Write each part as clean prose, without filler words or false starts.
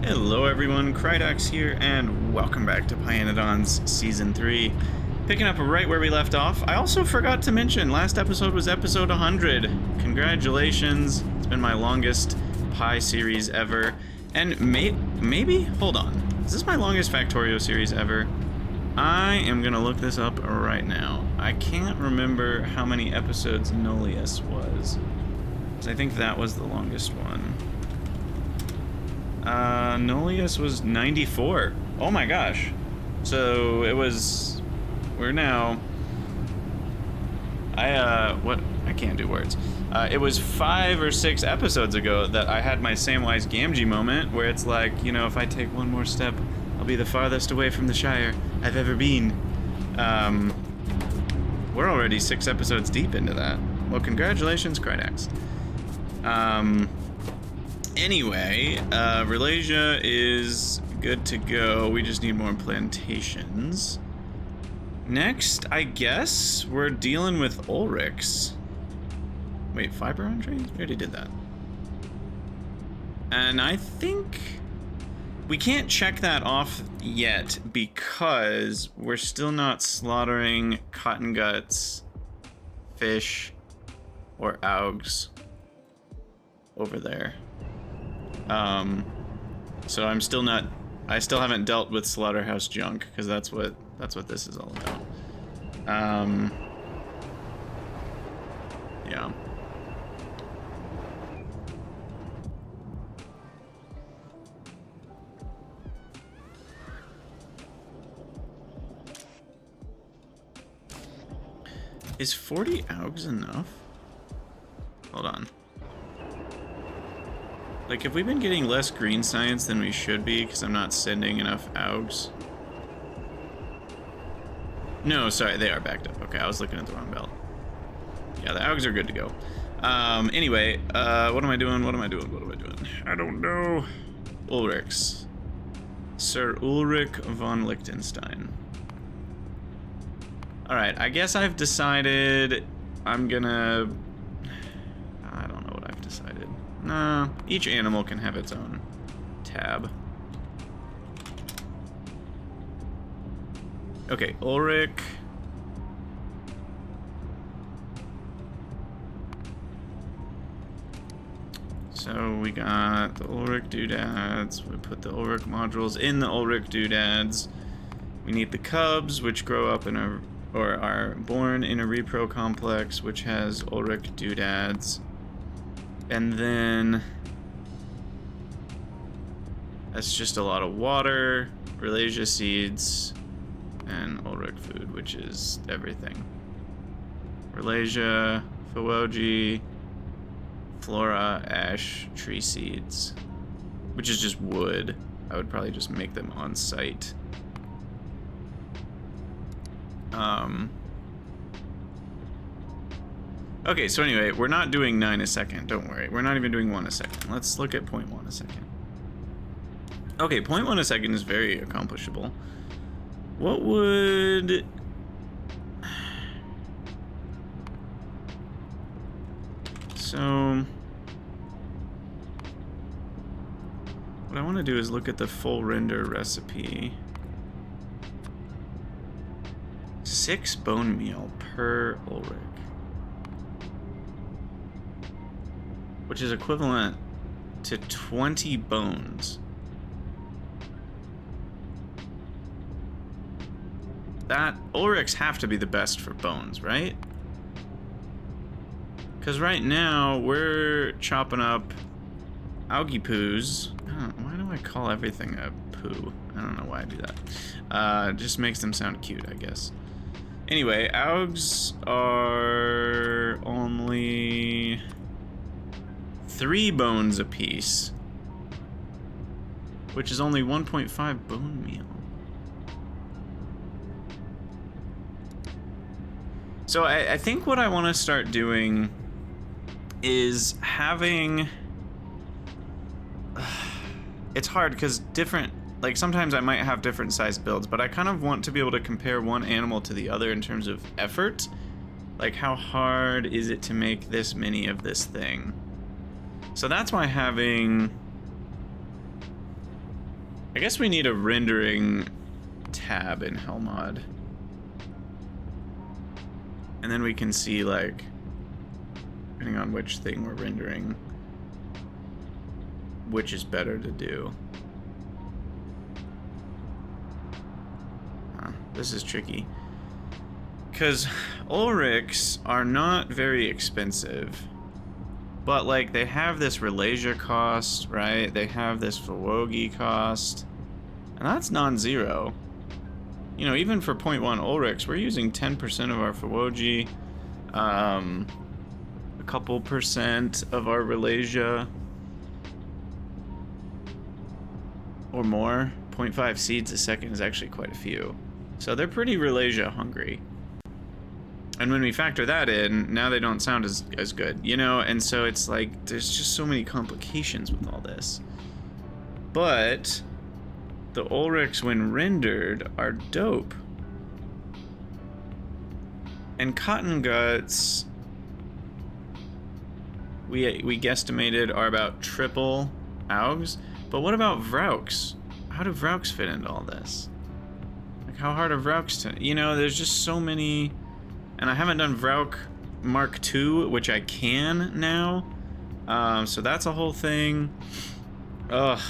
Hello everyone, Krydox here, and welcome back to pYanodon's Season 3. Picking up right where we left off. I also forgot to mention, last episode was episode 100. Congratulations, it's been my longest Py series ever. And maybe? Hold on. Is this my longest Factorio series ever? I am gonna look this up right now. I can't remember how many episodes Nullius was. I think that was the longest one. Nullius was 94. Oh my gosh. So it was, we're now, I can't do words. It was 5 or 6 episodes ago that I had my Samwise Gamgee moment where it's like, you know, if I take one more step, I'll be the farthest away from the Shire I've ever been. We're already 6 episodes deep into that. Well, congratulations, Krydax. Anyway, Relasia is good to go. We just need more plantations. Next, I guess, we're dealing with Ulric's. Wait, fiber on trains? We already did that. And I think we can't check that off yet because we're still not slaughtering cotton guts, fish, or augs over there. So I still haven't dealt with slaughterhouse junk, because that's what this is all about. Yeah. Is 40 augs enough? Hold on. Like, have we been getting less green science than we should be because I'm not sending enough augs? No, sorry, they are backed up. Okay, I was looking at the wrong belt. Yeah, the augs are good to go. Anyway, what am I doing? I don't know. Ulric's. Sir Ulric von Liechtenstein. Alright, I guess I've decided I'm gonna... I don't know what I've decided. Nah, each animal can have its own tab. Okay, Ulric. So we got the Ulric doodads. We put the Ulric modules in the Ulric doodads. We need the cubs, which grow up in a, or are born in a repro complex, which has Ulric doodads. And then that's just a lot of water, Relasia seeds, and Ulric food, which is everything. Relasia, Phywoji, Flora, ash, tree seeds, which is just wood. I would probably just make them on site. Okay, so anyway, we're not doing 9 a second, don't worry. We're not even doing 1 a second. Let's look at 0.1 a second. Okay, 0.1 a second is very accomplishable. What would... So... what I want to do is look at the full render recipe. 6 bone meal per Ulric, which is equivalent to 20 bones. That Ulrics have to be the best for bones, right? Because right now we're chopping up algae poos. Why do I call everything a poo? I don't know why I do that. It just makes them sound cute, I guess. Anyway, augs are only 3 bones a piece, which is only 1.5 bone meal. So I think what I want to start doing is having... it's hard because different... like, sometimes I might have different size builds, but I kind of want to be able to compare one animal to the other in terms of effort. Like, how hard is it to make this many of this thing? So that's why having I guess we need a rendering tab in Helmod. And then we can see, like, depending on which thing we're rendering, which is better to do. This is tricky. Because Ulrics are not very expensive. But, like, they have this Relasia cost, right? They have this Fawogi cost. And that's non-zero. You know, even for 0.1 Ulrics, we're using 10% of our Fawogi. A couple percent of our Relasia. Or more. 0.5 seeds a second is actually quite a few. So they're pretty Relasia hungry. And when we factor that in, now they don't sound as good, you know? And so it's like, there's just so many complications with all this. But the Ulrics, when rendered, are dope. And Cotton Guts, we guesstimated, are about triple Augs. But what about Vrauks? How do Vrauks fit into all this? Like, how hard are Vrauks to... You know, there's just so many... And I haven't done Vrauk Mark II, which I can now. So that's a whole thing. Ugh.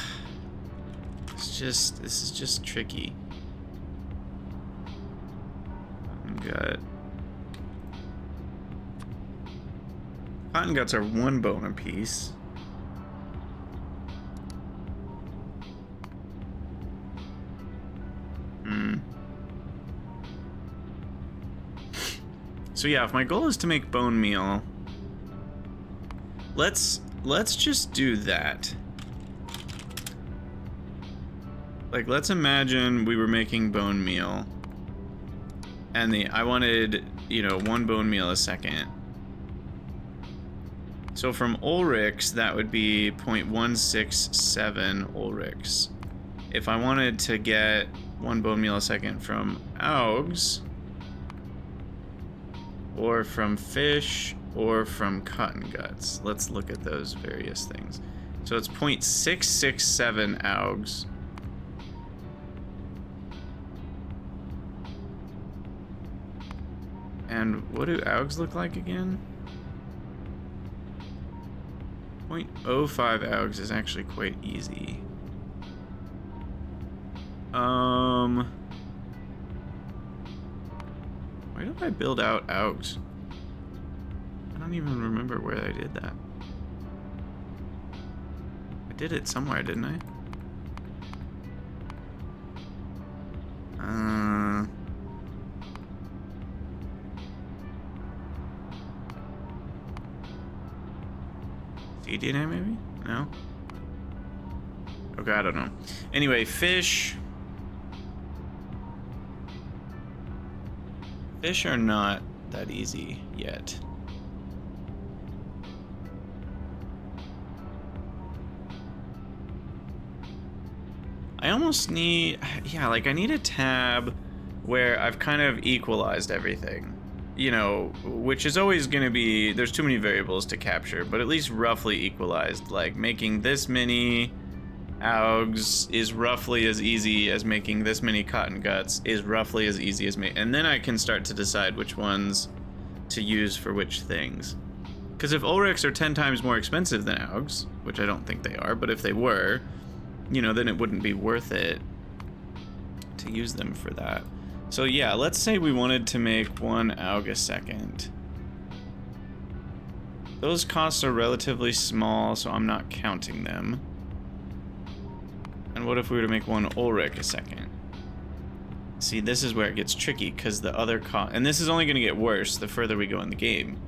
This is just tricky. Cotton Guts are 1 bone apiece. So yeah, if my goal is to make bone meal, let's just do that. Like, let's imagine we were making bone meal, and I wanted, you know, 1 bone meal a second. So from Ulrics, that would be 0.167 Ulrics. If I wanted to get 1 bone meal a second from Augs, or from fish, or from Cotton Guts. Let's look at those various things. So it's 0.667 Augs. And what do Augs look like again? 0.05 Augs is actually quite easy. Where did I build out Augs? I don't even remember where I did that. I did it somewhere, didn't I? CDNA maybe? No? Okay, I don't know. Anyway, fish. Fish are not that easy yet. I almost need, yeah, like I need a tab where I've kind of equalized everything. You know, which is always going to be, there's too many variables to capture, but at least roughly equalized. Like making this many Augs is roughly as easy as making this many Cotton Guts is roughly as easy as and then I can start to decide which ones to use for which things. Because if Ulrics are 10 times more expensive than Augs, which I don't think they are, but if they were, you know, then it wouldn't be worth it to use them for that. So yeah, let's say we wanted to make 1 Aug a second. Those costs are relatively small, so I'm not counting them. And what if we were to make 1 Ulric a second? See, this is where it gets tricky, because the other cost, and this is only going to get worse the further we go in the game,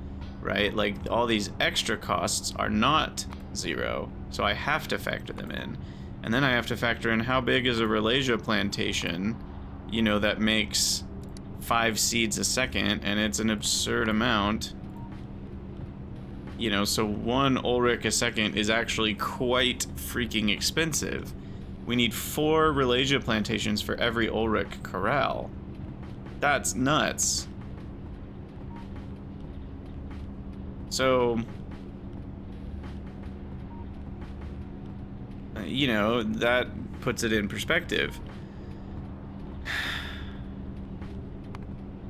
right? Like, all these extra costs are not 0, so I have to factor them in. And then I have to factor in how big is a Relasia plantation, you know, that makes 5 seeds a second, and it's an absurd amount. You know, so 1 Ulric a second is actually quite freaking expensive. We need 4 Relasia plantations for every Ulric corral. That's nuts. So, you know, that puts it in perspective.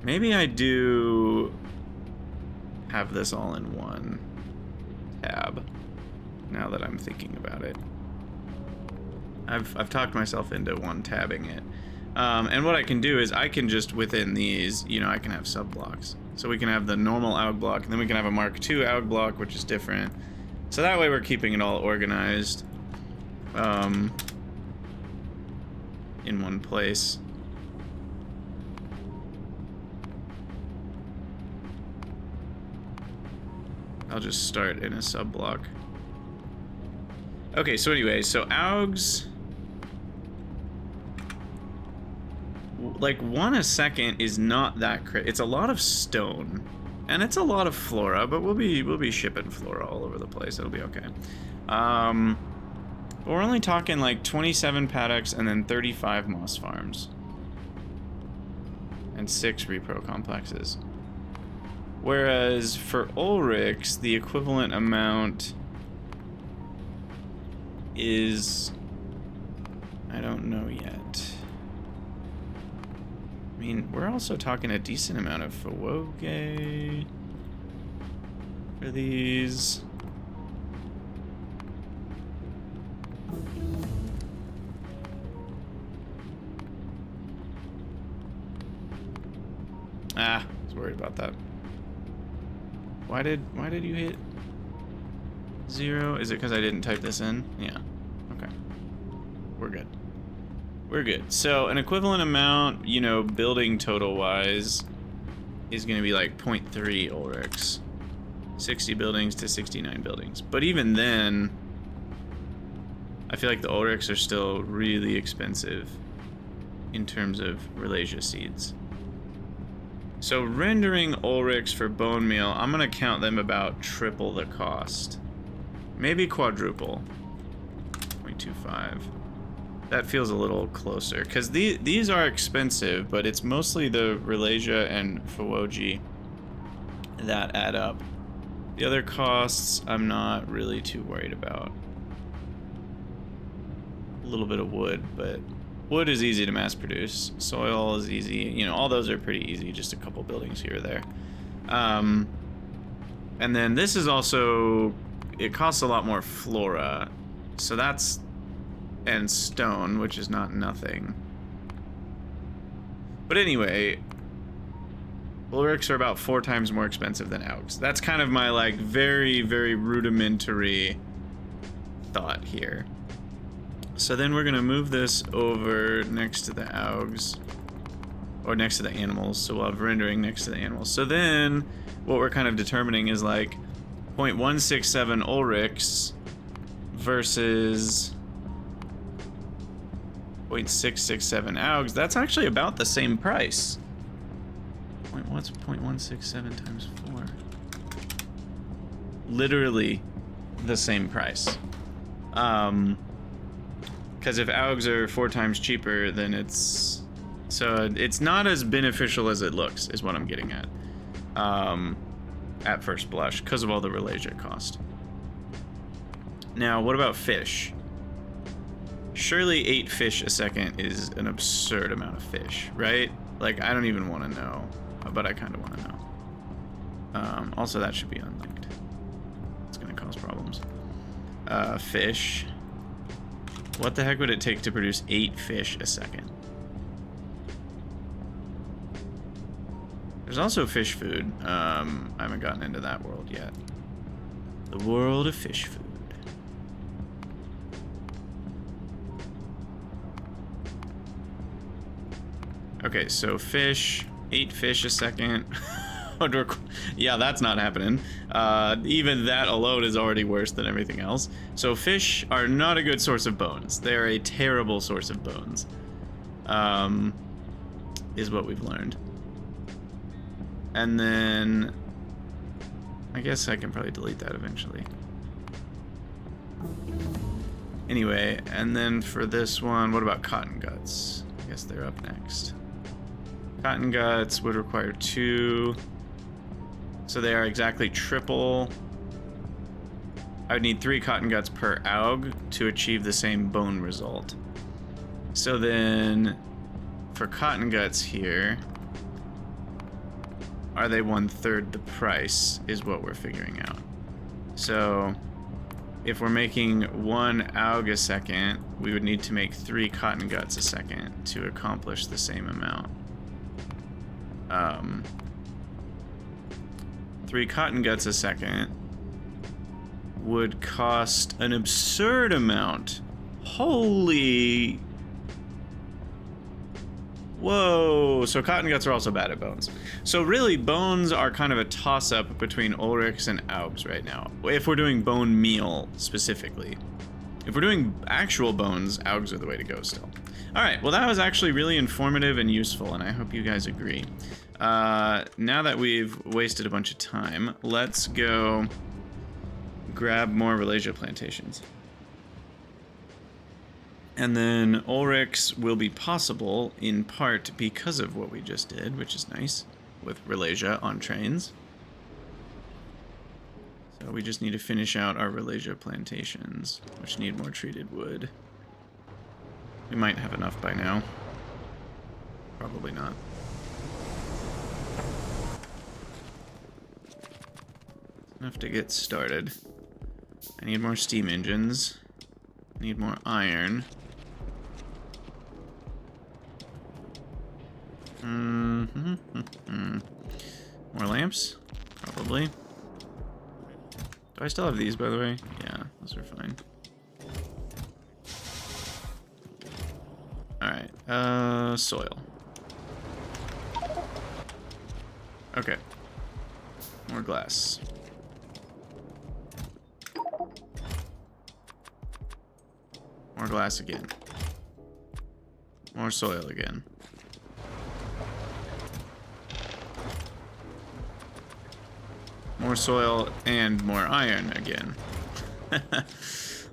Maybe I do have this all in one tab, now that I'm thinking about it. I've talked myself into one tabbing it. And what I can do is I can just, within these, you know, I can have sub blocks. So we can have the normal AUG block, and then we can have a Mark II AUG block, which is different. So that way we're keeping it all organized in one place. I'll just start in a sub block. Okay, so anyway, so AUGs, like 1 a second is not that crazy. It's a lot of stone, and it's a lot of Flora, but we'll be shipping Flora all over the place. It'll be okay. We're only talking like 27 paddocks and then 35 moss farms and 6 repro complexes. Whereas for Ulric's, the equivalent amount is, I don't know yet. I mean, we're also talking a decent amount of Fawoge for these. Ah, I was worried about that. Why did you hit 0? Is it because I didn't type this in? Yeah. Okay. We're good. We're good. So an equivalent amount, you know, building total wise, is going to be like 0.3 Ulrics. 60 buildings to 69 buildings. But even then, I feel like the Ulrics are still really expensive in terms of Ralasia seeds. So rendering Ulrics for bone meal, I'm going to count them about triple the cost. Maybe quadruple. 0.25. That feels a little closer, because these are expensive, but it's mostly the Ralasia and Fawoge that add up. The other costs, I'm not really too worried about. A little bit of wood, but wood is easy to mass produce. Soil is easy. You know, all those are pretty easy, just a couple buildings here or there. And then this is also, it costs a lot more Flora. So that's, and stone, which is not nothing. But anyway, Ulrics are about 4 times more expensive than AUGs. That's kind of my, like, very, very rudimentary thought here. So then we're going to move this over next to the AUGs, or next to the animals, so we'll have rendering next to the animals. So then what we're kind of determining is like 0.167 Ulrics versus 0.667 AUGs. That's actually about the same price. What's 0.167 times 4? Literally the same price. Because if AUGs are 4 times cheaper, then it's not as beneficial as it looks, is what I'm getting at first blush, because of all the Ralasia cost. Now, what about fish? Surely 8 fish a second is an absurd amount of fish, right? Like, I don't even want to know, but I kind of want to know. Also, that should be unlinked. It's going to cause problems. Fish. What the heck would it take to produce 8 fish a second? There's also fish food. I haven't gotten into that world yet. The world of fish food. Okay, so fish, 8 fish a second. Yeah, that's not happening. Even that alone is already worse than everything else. So fish are not a good source of bones. They're a terrible source of bones. Is what we've learned. And then I guess I can probably delete that eventually. Anyway, and then for this one, what about cotton guts? I guess they're up next. Cotton guts would require 2. So they are exactly triple. I would need 3 cotton guts per AUG to achieve the same bone result. So then, for cotton guts here, are they 1/3 the price is what we're figuring out. So if we're making 1 aug a second, we would need to make 3 cotton guts a second to accomplish the same amount. 3 cotton guts a second would cost an absurd amount. Holy... Whoa, so cotton guts are also bad at bones. So really, bones are kind of a toss-up between Ulrics and Augs right now, if we're doing bone meal specifically. If we're doing actual bones, Augs are the way to go still. Alright, well that was actually really informative and useful, and I hope you guys agree. Now that we've wasted a bunch of time, let's go grab more Ralasia plantations. And then Ulrics will be possible in part because of what we just did, which is nice, with Ralasia on trains. So we just need to finish out our Ralasia plantations, which need more treated wood. We might have enough by now. Probably not. Enough to get started. I need more steam engines. I need more iron. More lamps? Probably. Do I still have these, by the way? Yeah, those are fine. Alright, soil. Okay. More glass. More glass again. More soil again. More soil and more iron again.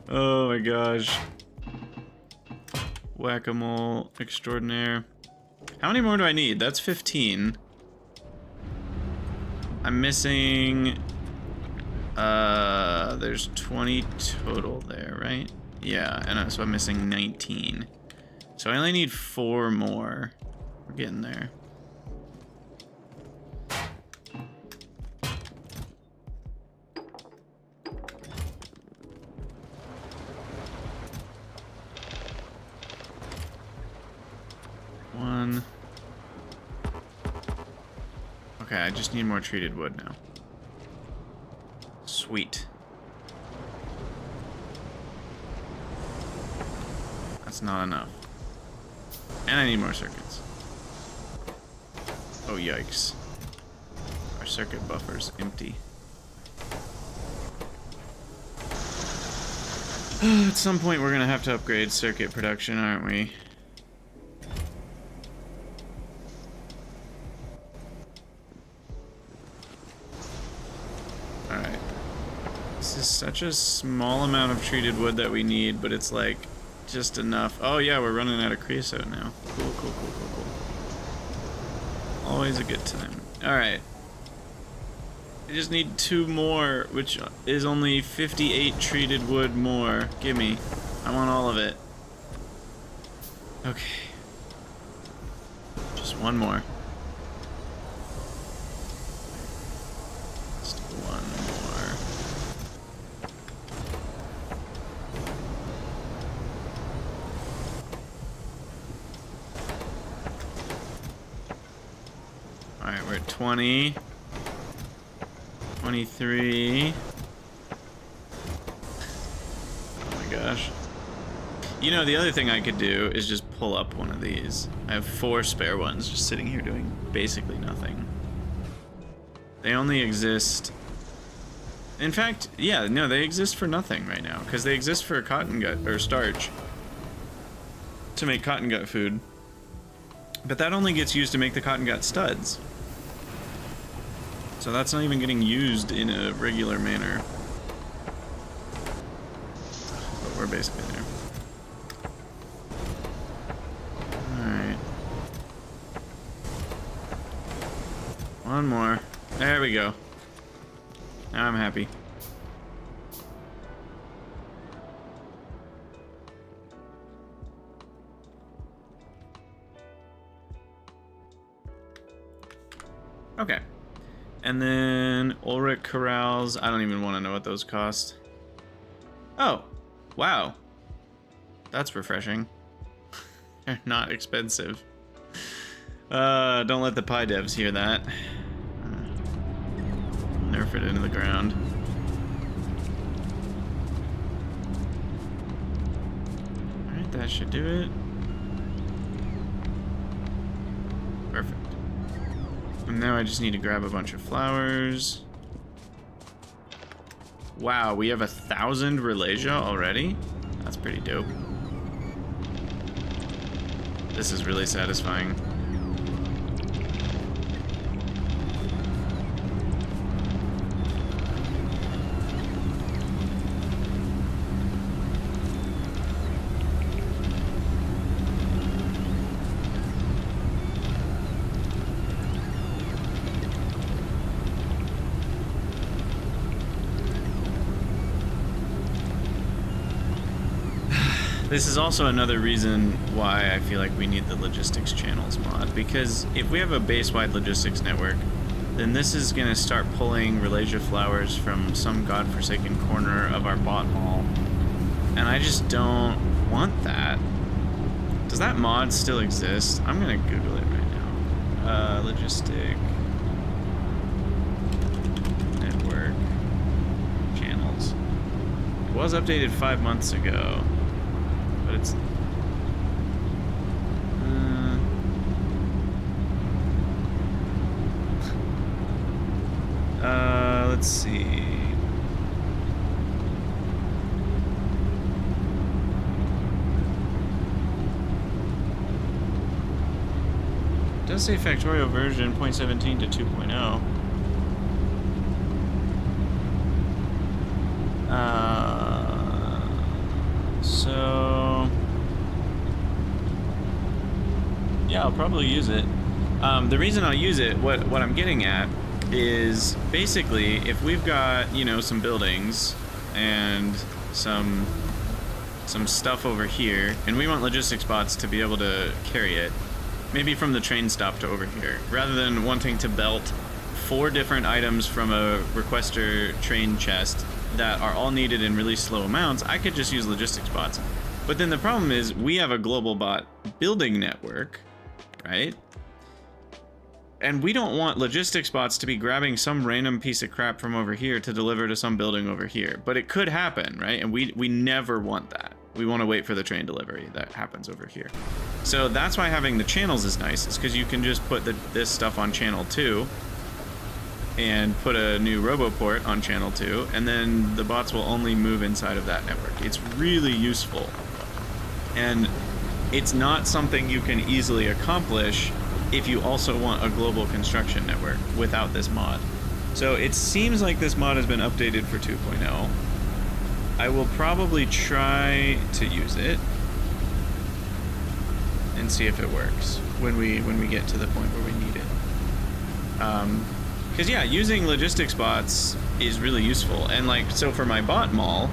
Oh my gosh. Whack-a-mole extraordinaire. How many more do I need? That's 15. I'm missing... there's 20 total there, right? Yeah, and so I'm missing 19. So I only need 4 more. We're getting there. One. Okay, I just need more treated wood now. Sweet. That's not enough. And I need more circuits. Oh, yikes. Our circuit buffer's empty. At some point, we're gonna have to upgrade circuit production, aren't we? Alright. This is such a small amount of treated wood that we need, but it's like just enough. Oh yeah, we're running out of creosote now. Cool, cool, cool, cool, cool. Always a good time. Alright. I just need 2 more, which is only 58 treated wood more. Gimme. I want all of it. Okay. Just 1 more. Just 1 more. Alright, we're at 20. 23. Oh my gosh. You know, the other thing I could do is just pull up one of these. I have 4 spare ones just sitting here doing basically nothing. They only exist... In fact, yeah, no, they exist for nothing right now, because they exist for cotton gut, or starch, to make cotton gut food. But that only gets used to make the cotton gut studs. So that's not even getting used in a regular manner. But we're basically there. Alright. 1 more. There we go. Now I'm happy. Okay. And then Ulric corrals. I don't even want to know what those cost. Oh, wow. That's refreshing. They're not expensive. Don't let the pie devs hear that. Nerf it into the ground. Alright, that should do it. Perfect. And now I just need to grab a bunch of flowers. Wow, we have 1,000 Relasia already? That's pretty dope. This is really satisfying. This is also another reason why I feel like we need the logistics channels mod, because if we have a base-wide logistics network, then this is going to start pulling Relasia flowers from some godforsaken corner of our bot mall, and I just don't want that. Does that mod still exist? I'm going to Google it right now. Logistic network channels. It was updated 5 months ago. But it's let's see. It does say Factorio version 0.17 to 2.0. So yeah, I'll probably use it. The reason I'll use it, what I'm getting at, is basically if we've got, you know, some buildings and some stuff over here, and we want logistics bots to be able to carry it, maybe from the train stop to over here, rather than wanting to belt 4 different items from a requester train chest that are all needed in really slow amounts, I could just use logistics bots. But then the problem is we have a global bot building network, right? And we don't want logistics bots to be grabbing some random piece of crap from over here to deliver to some building over here. But it could happen, right? And we never want that. We want to wait for the train delivery that happens over here. So that's why having the channels is nice, is because you can just put this stuff on channel 2 and put a new RoboPort on channel 2, and then the bots will only move inside of that network. It's really useful. And it's not something you can easily accomplish if you also want a global construction network without this mod. So it seems like this mod has been updated for 2.0. I will probably try to use it and see if it works when we get to the point where we need it. Because yeah, using logistics bots is really useful. And like, so for my bot mall,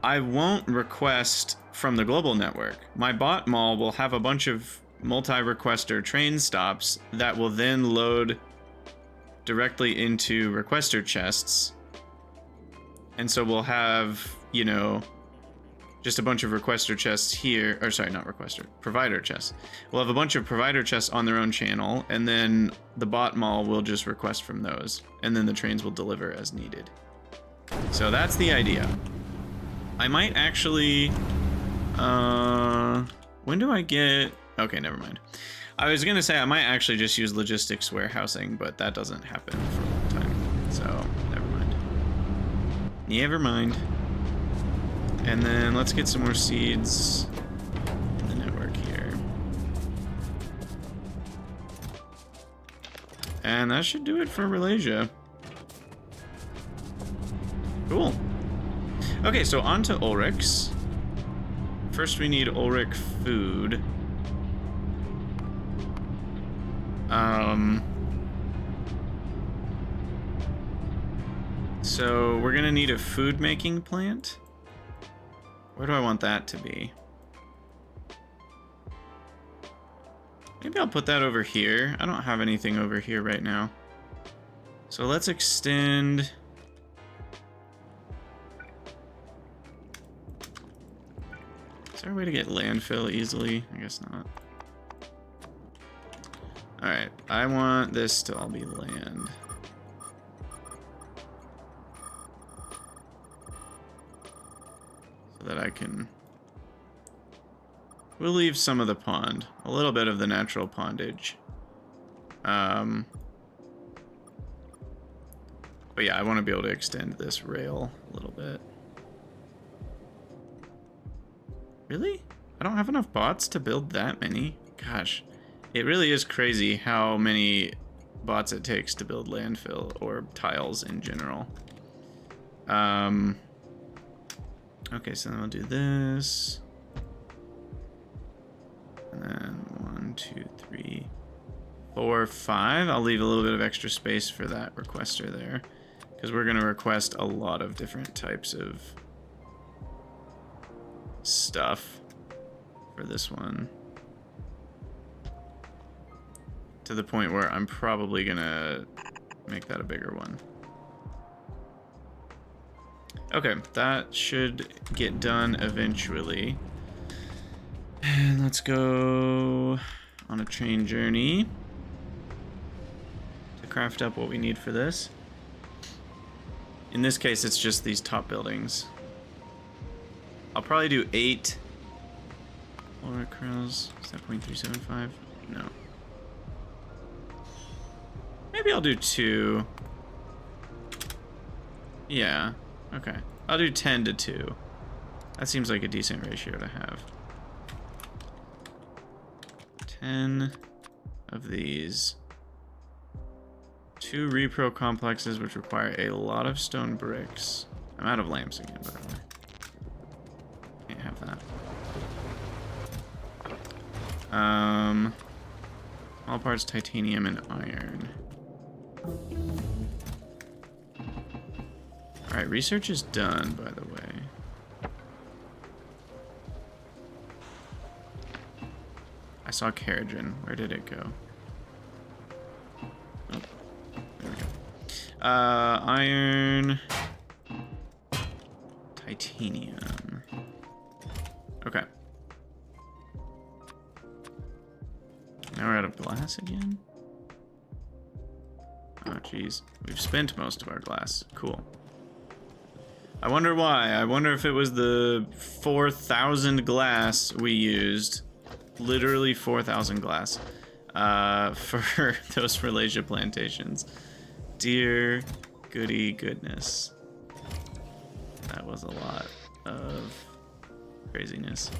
I won't request from the global network. My bot mall will have a bunch of multi-requester train stops that will then load directly into requester chests. And so we'll have, you know, just a bunch of requester chests here, or sorry, not requester, provider chests. We'll have a bunch of provider chests on their own channel, and then the bot mall will just request from those, and then the trains will deliver as needed. So that's the idea. I might actually, when do I get, okay, never mind. I was gonna say I might actually just use logistics warehousing, but that doesn't happen for a long time, so never mind. Never mind. And then let's get some more seeds in the network here. And that should do it for Relasia. Cool. Okay, so on to Ulric's. First we need Ulric food. So we're gonna need a food making plant. Where do I want that to be? Maybe I'll put that over here. I don't have anything over here right now. So let's extend. Is there a way to get landfill easily? I guess not. Alright, I want this to all be land. So that I can... We'll leave some of the pond. A little bit of the natural pondage. But yeah, I want to be able to extend this rail a little bit. Really? I don't have enough bots to build that many? Gosh. It really is crazy how many bots it takes to build landfill or tiles in general. Okay, so then we'll do this. And then 1, 2, 3, 4, 5. I'll leave a little bit of extra space for that requester there, because we're going to request a lot of different types of stuff for this one. To the point where I'm probably going to make that a bigger one. Okay, that should get done eventually. And let's go on a train journey to craft up what we need for this. In this case, it's just these top buildings. I'll probably do 8 Ulric crowns. Is that 0.375? No. Maybe I'll do 2. Yeah, okay. I'll do 10 to 2. That seems like a decent ratio to have. 10 of these. 2 repro complexes, which require a lot of stone bricks. I'm out of lamps again, by the way. Can't have that. Small parts titanium and iron. Alright, research is done, by the way. I saw Carrigan. Where did it go? Oh, there we go. Iron. Titanium. Okay. Now we're out of glass again? Oh, jeez. We've spent most of our glass. Cool. I wonder why. I wonder if it was the 4,000 glass we used. Literally 4,000 glass. For those Malaysia plantations. Dear goody goodness. That was a lot of craziness.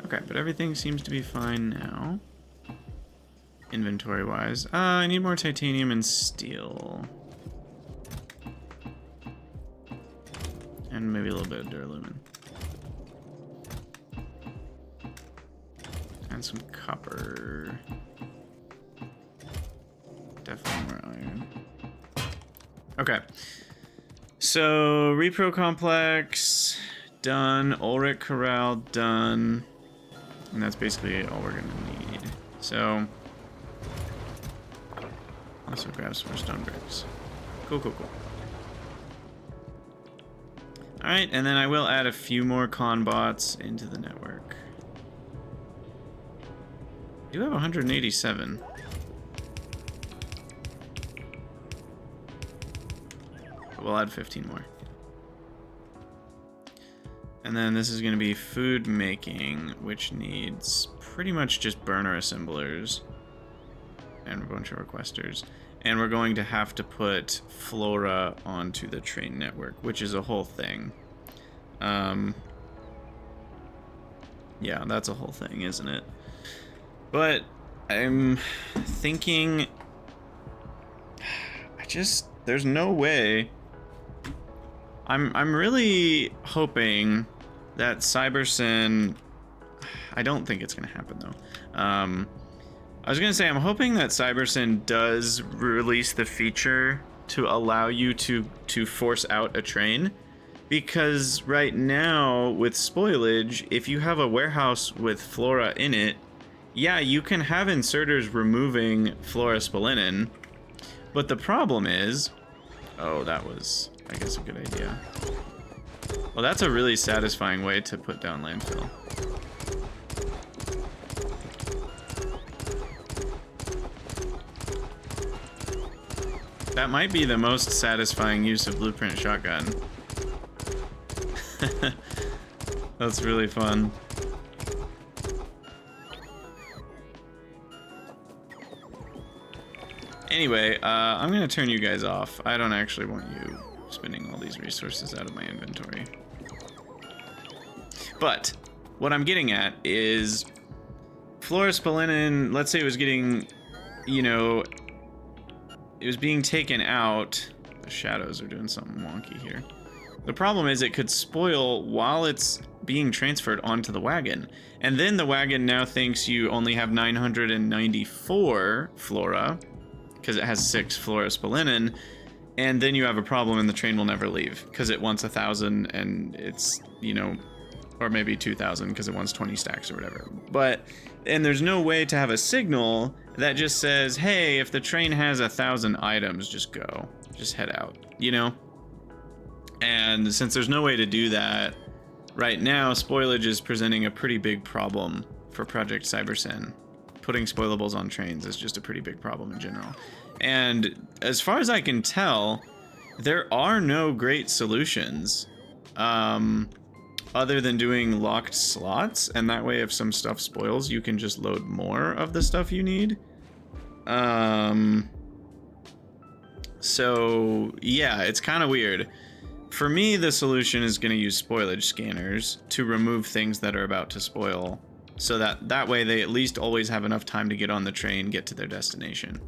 Okay, but everything seems to be fine now. Inventory-wise. I need more titanium and steel. And maybe a little bit of duralumin. And some copper. Definitely more iron. Okay. So, repro complex, done. Ulric corral, done. And that's basically all we're gonna need. So, also grab some more stone bricks. Cool, cool, cool. Alright, and then I will add a few more con bots into the network. I do have 187. But we'll add 15 more. And then this is going to be food making, which needs pretty much just burner assemblers and a bunch of requesters. And we're going to have to put Flora onto the train network, which is a whole thing. Yeah, that's a whole thing, isn't it? But I'm thinking, there's no way. I'm really hoping that CyberSyn, I don't think it's gonna happen though. I was gonna say, I'm hoping that CyberSyn does release the feature to allow you to force out a train. Because right now, with spoilage, if you have a warehouse with Flora in it, yeah, you can have inserters removing Flora spolinen, but the problem is... Oh, that was, I guess, a good idea. Well, that's a really satisfying way to put down landfill. That might be the most satisfying use of Blueprint Shotgun. That's really fun. Anyway, I'm gonna turn you guys off. I don't actually want you spending all these resources out of my inventory. But what I'm getting at is Flora spolinen, let's say it was getting, you know, it was being taken out. The shadows are doing something wonky here. The problem is it could spoil while it's being transferred onto the wagon. And then the wagon now thinks you only have 994 Flora, because it has 6 Flora spolinen, and then you have a problem and the train will never leave, because it wants 1,000 and it's, you know, or maybe 2,000 because it wants 20 stacks or whatever. But, and there's no way to have a signal that just says, hey, if the train has 1,000 items, just go, just head out, you know? And since there's no way to do that, right now, spoilage is presenting a pretty big problem for Project Cybersyn. Putting spoilables on trains is just a pretty big problem in general. And as far as I can tell, there are no great solutions other than doing locked slots, and that way if some stuff spoils, you can just load more of the stuff you need. So yeah, it's kind of weird. For me, the solution is going to use spoilage scanners to remove things that are about to spoil, so that way they at least always have enough time to get on the train, get to their destination.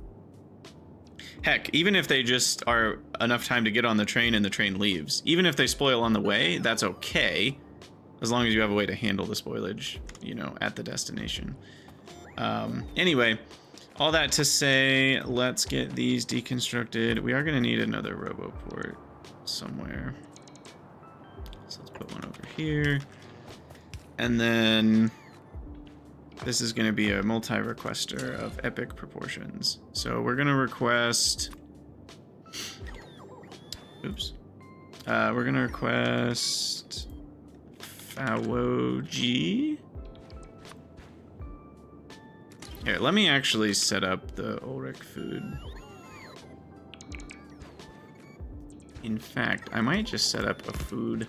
Heck, even if they just are enough time to get on the train and the train leaves, even if they spoil on the way, that's okay, as long as you have a way to handle the spoilage, you know, at the destination. Anyway, all that to say, let's get these deconstructed. We are going to need another RoboPort somewhere. So let's put one over here. And then this is going to be a multi-requester of epic proportions. So we're going to request... Oops. We're going to request... Fawoji. Here, let me actually set up the Ulric food. In fact, I might just set up a food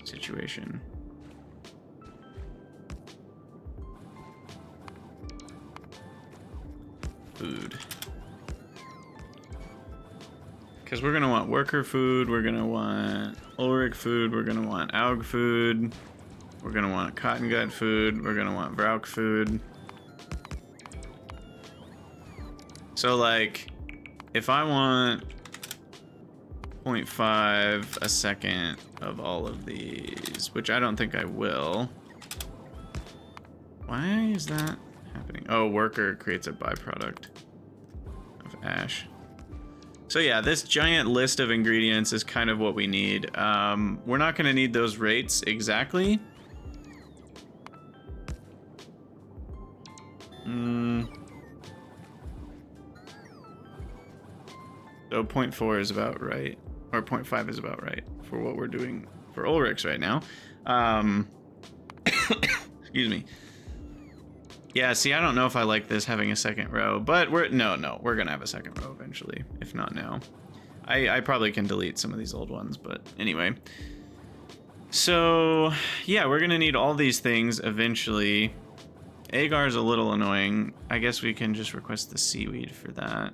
situation. Food. Because we're going to want worker food, we're going to want Ulric food, we're going to want Aug food, we're going to want cotton gut food, we're going to want Vrauk food. So like, if I want 0.5 a second of all of these, which I don't think I will. Why is that happening? Oh, worker creates a byproduct of ash. So yeah, this giant list of ingredients is kind of what we need. We're not going to need those rates exactly. So 0.4 is about right, or 0.5 is about right for what we're doing for Ulric's right now. Excuse me. Yeah, see, I don't know if I like this having a second row, but we're gonna have a second row eventually, if not now. I probably can delete some of these old ones, but anyway. So yeah, we're gonna need all these things eventually. Agar's a little annoying. I guess we can just request the seaweed for that.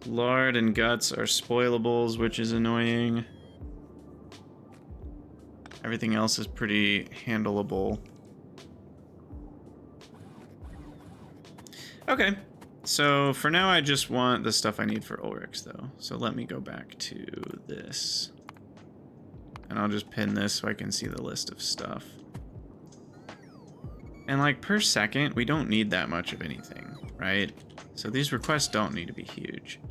Lard and guts are spoilables, which is annoying. Everything else is pretty handleable. Okay, so for now I just want the stuff I need for Ulric's though. So let me go back to this. And I'll just pin this so I can see the list of stuff. And like per second, we don't need that much of anything. right? So these requests don't need to be huge.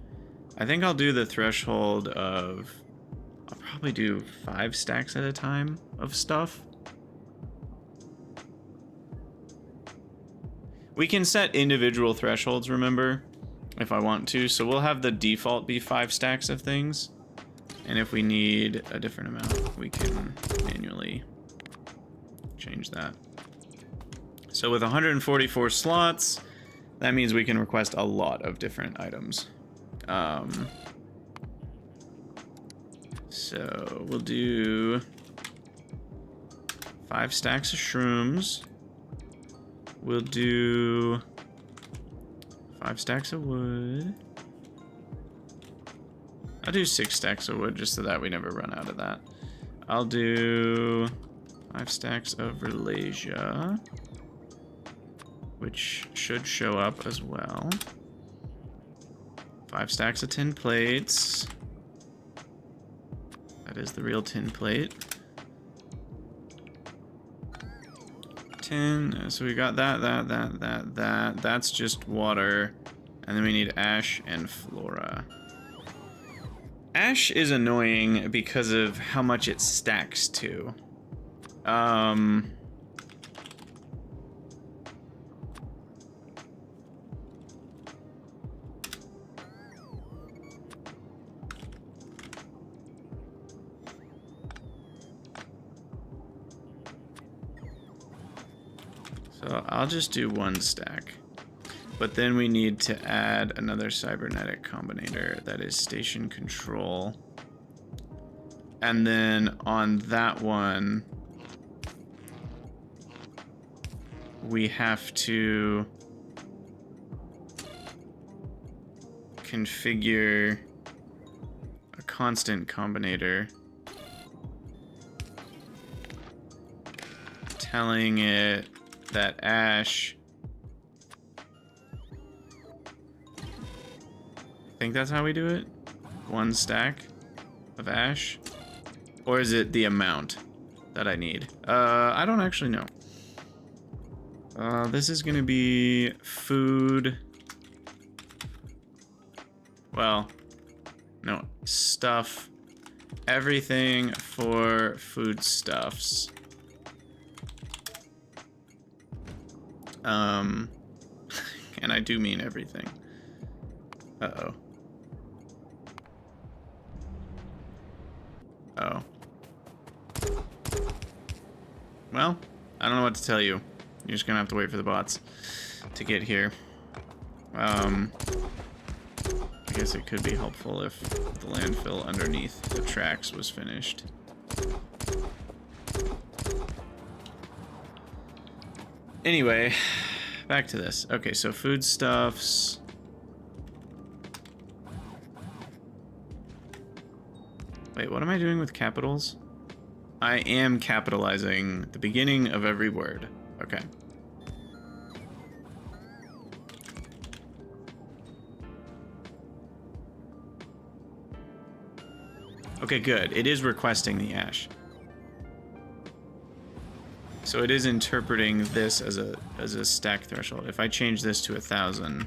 I think I'll do the threshold of... I'll probably do 5 stacks at a time of stuff. We can set individual thresholds, remember, if I want to. So we'll have the default be 5 stacks of things. And if we need a different amount, we can manually change that. So with 144 slots, that means we can request a lot of different items. So we'll do 5 stacks of shrooms. We'll do 5 stacks of wood. I'll do 6 stacks of wood just so that we never run out of that. I'll do 5 stacks of Verlasia, which should show up as well. 5 stacks of tin plates. That is the real tin plate. 10, so we got that. That's just water. And then we need ash and Flora. Ash is annoying because of how much it stacks to. So I'll just do 1 stack. But then we need to add another cybernetic combinator that is station control. And then on that one, we have to configure a constant combinator telling it that ash, I think that's how we do it. 1 stack of ash. Or is it the amount that I need? I don't actually know. This is gonna be food. Well, no, stuff. Everything for foodstuffs. And I do mean everything. Uh-oh. Oh. Well, I don't know what to tell you. You're just gonna have to wait for the bots to get here. I guess it could be helpful if the landfill underneath the tracks was finished. Anyway, back to this. Okay, so foodstuffs. Wait, what am I doing with capitals? I am capitalizing the beginning of every word. Okay. Okay, good. It is requesting the ash. So it is interpreting this as a stack threshold. If I change this to 1,000,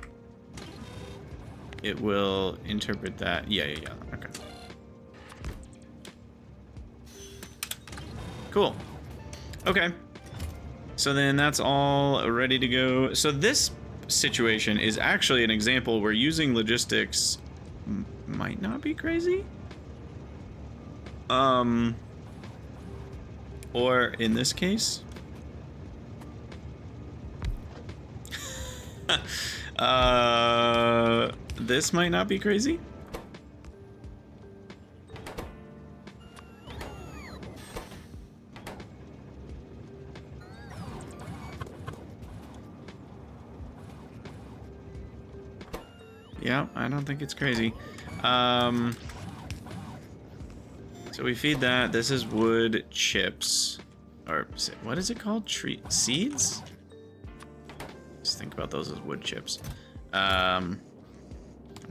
it will interpret that. Yeah. Okay. Cool. Okay. So then that's all ready to go. So this situation is actually an example where using logistics might not be crazy. Or in this case, this might not be crazy. Yeah, I don't think it's crazy. So we feed that. This is wood chips. Or what is it called? Tree seeds? Just think about those as wood chips.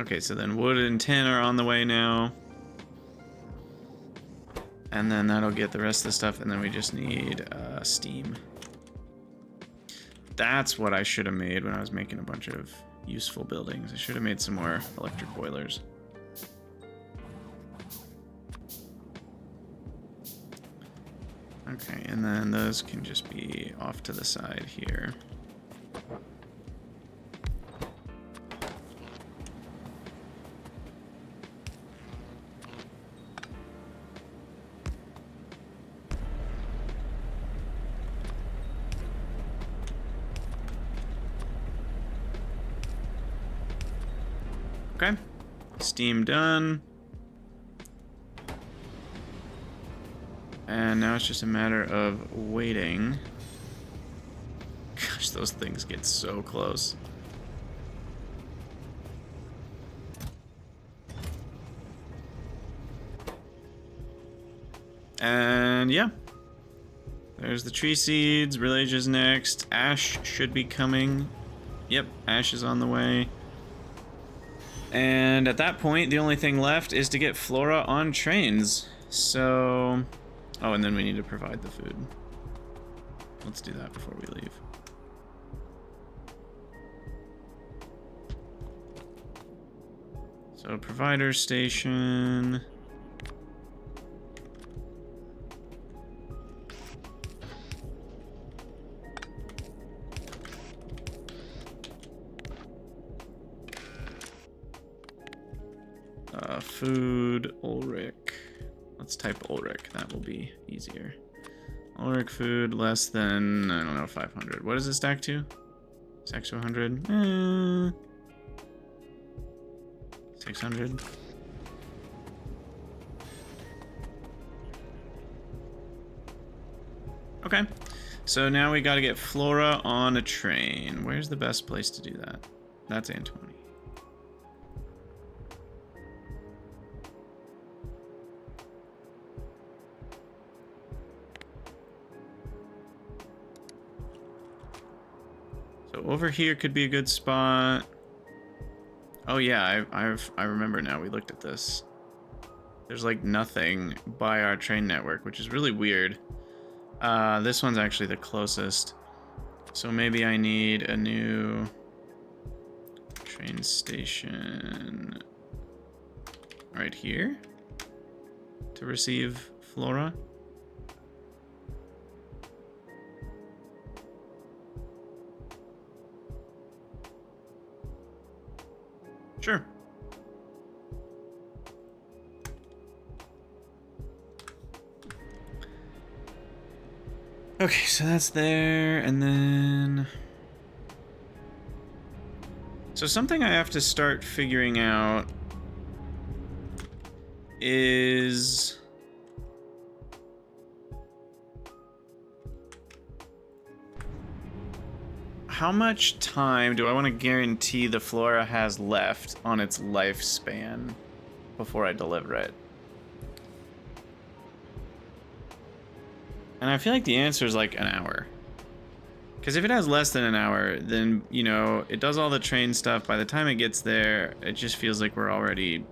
Okay, so then wood and tin are on the way now. And then that'll get the rest of the stuff, and then we just need steam. That's what I should have made when I was making a bunch of useful buildings. I should have made some more electric boilers. Okay, and then those can just be off to the side here. Okay, steam done. And now it's just a matter of waiting. Gosh, those things get so close. And yeah. There's the tree seeds, Village is next. Ash should be coming. Yep, Ash is on the way. And at that point, the only thing left is to get Flora on trains. So... Oh, and then we need to provide the food. Let's do that before we leave. So, provider station. Food, Ulric. Let's type Ulric, that will be easier. Ulric food less than, I don't know, 500. What does it stack to? Stack to 100? 600. Okay, so now we gotta get Flora on a train. Where's the best place to do that? That's Antoni. Over here could be a good spot. Oh yeah, I remember now. We looked at this. There's like nothing by our train network, which is really weird. This one's actually the closest. So maybe I need a new train station right here to receive Flora. Sure. Okay, so that's there, and then... So something I have to start figuring out is... How much time do I want to guarantee the Flora has left on its lifespan before I deliver it? And I feel like the answer is like an hour. Because if it has less than an hour, then, you know, it does all the train stuff. By the time it gets there, it just feels like we're already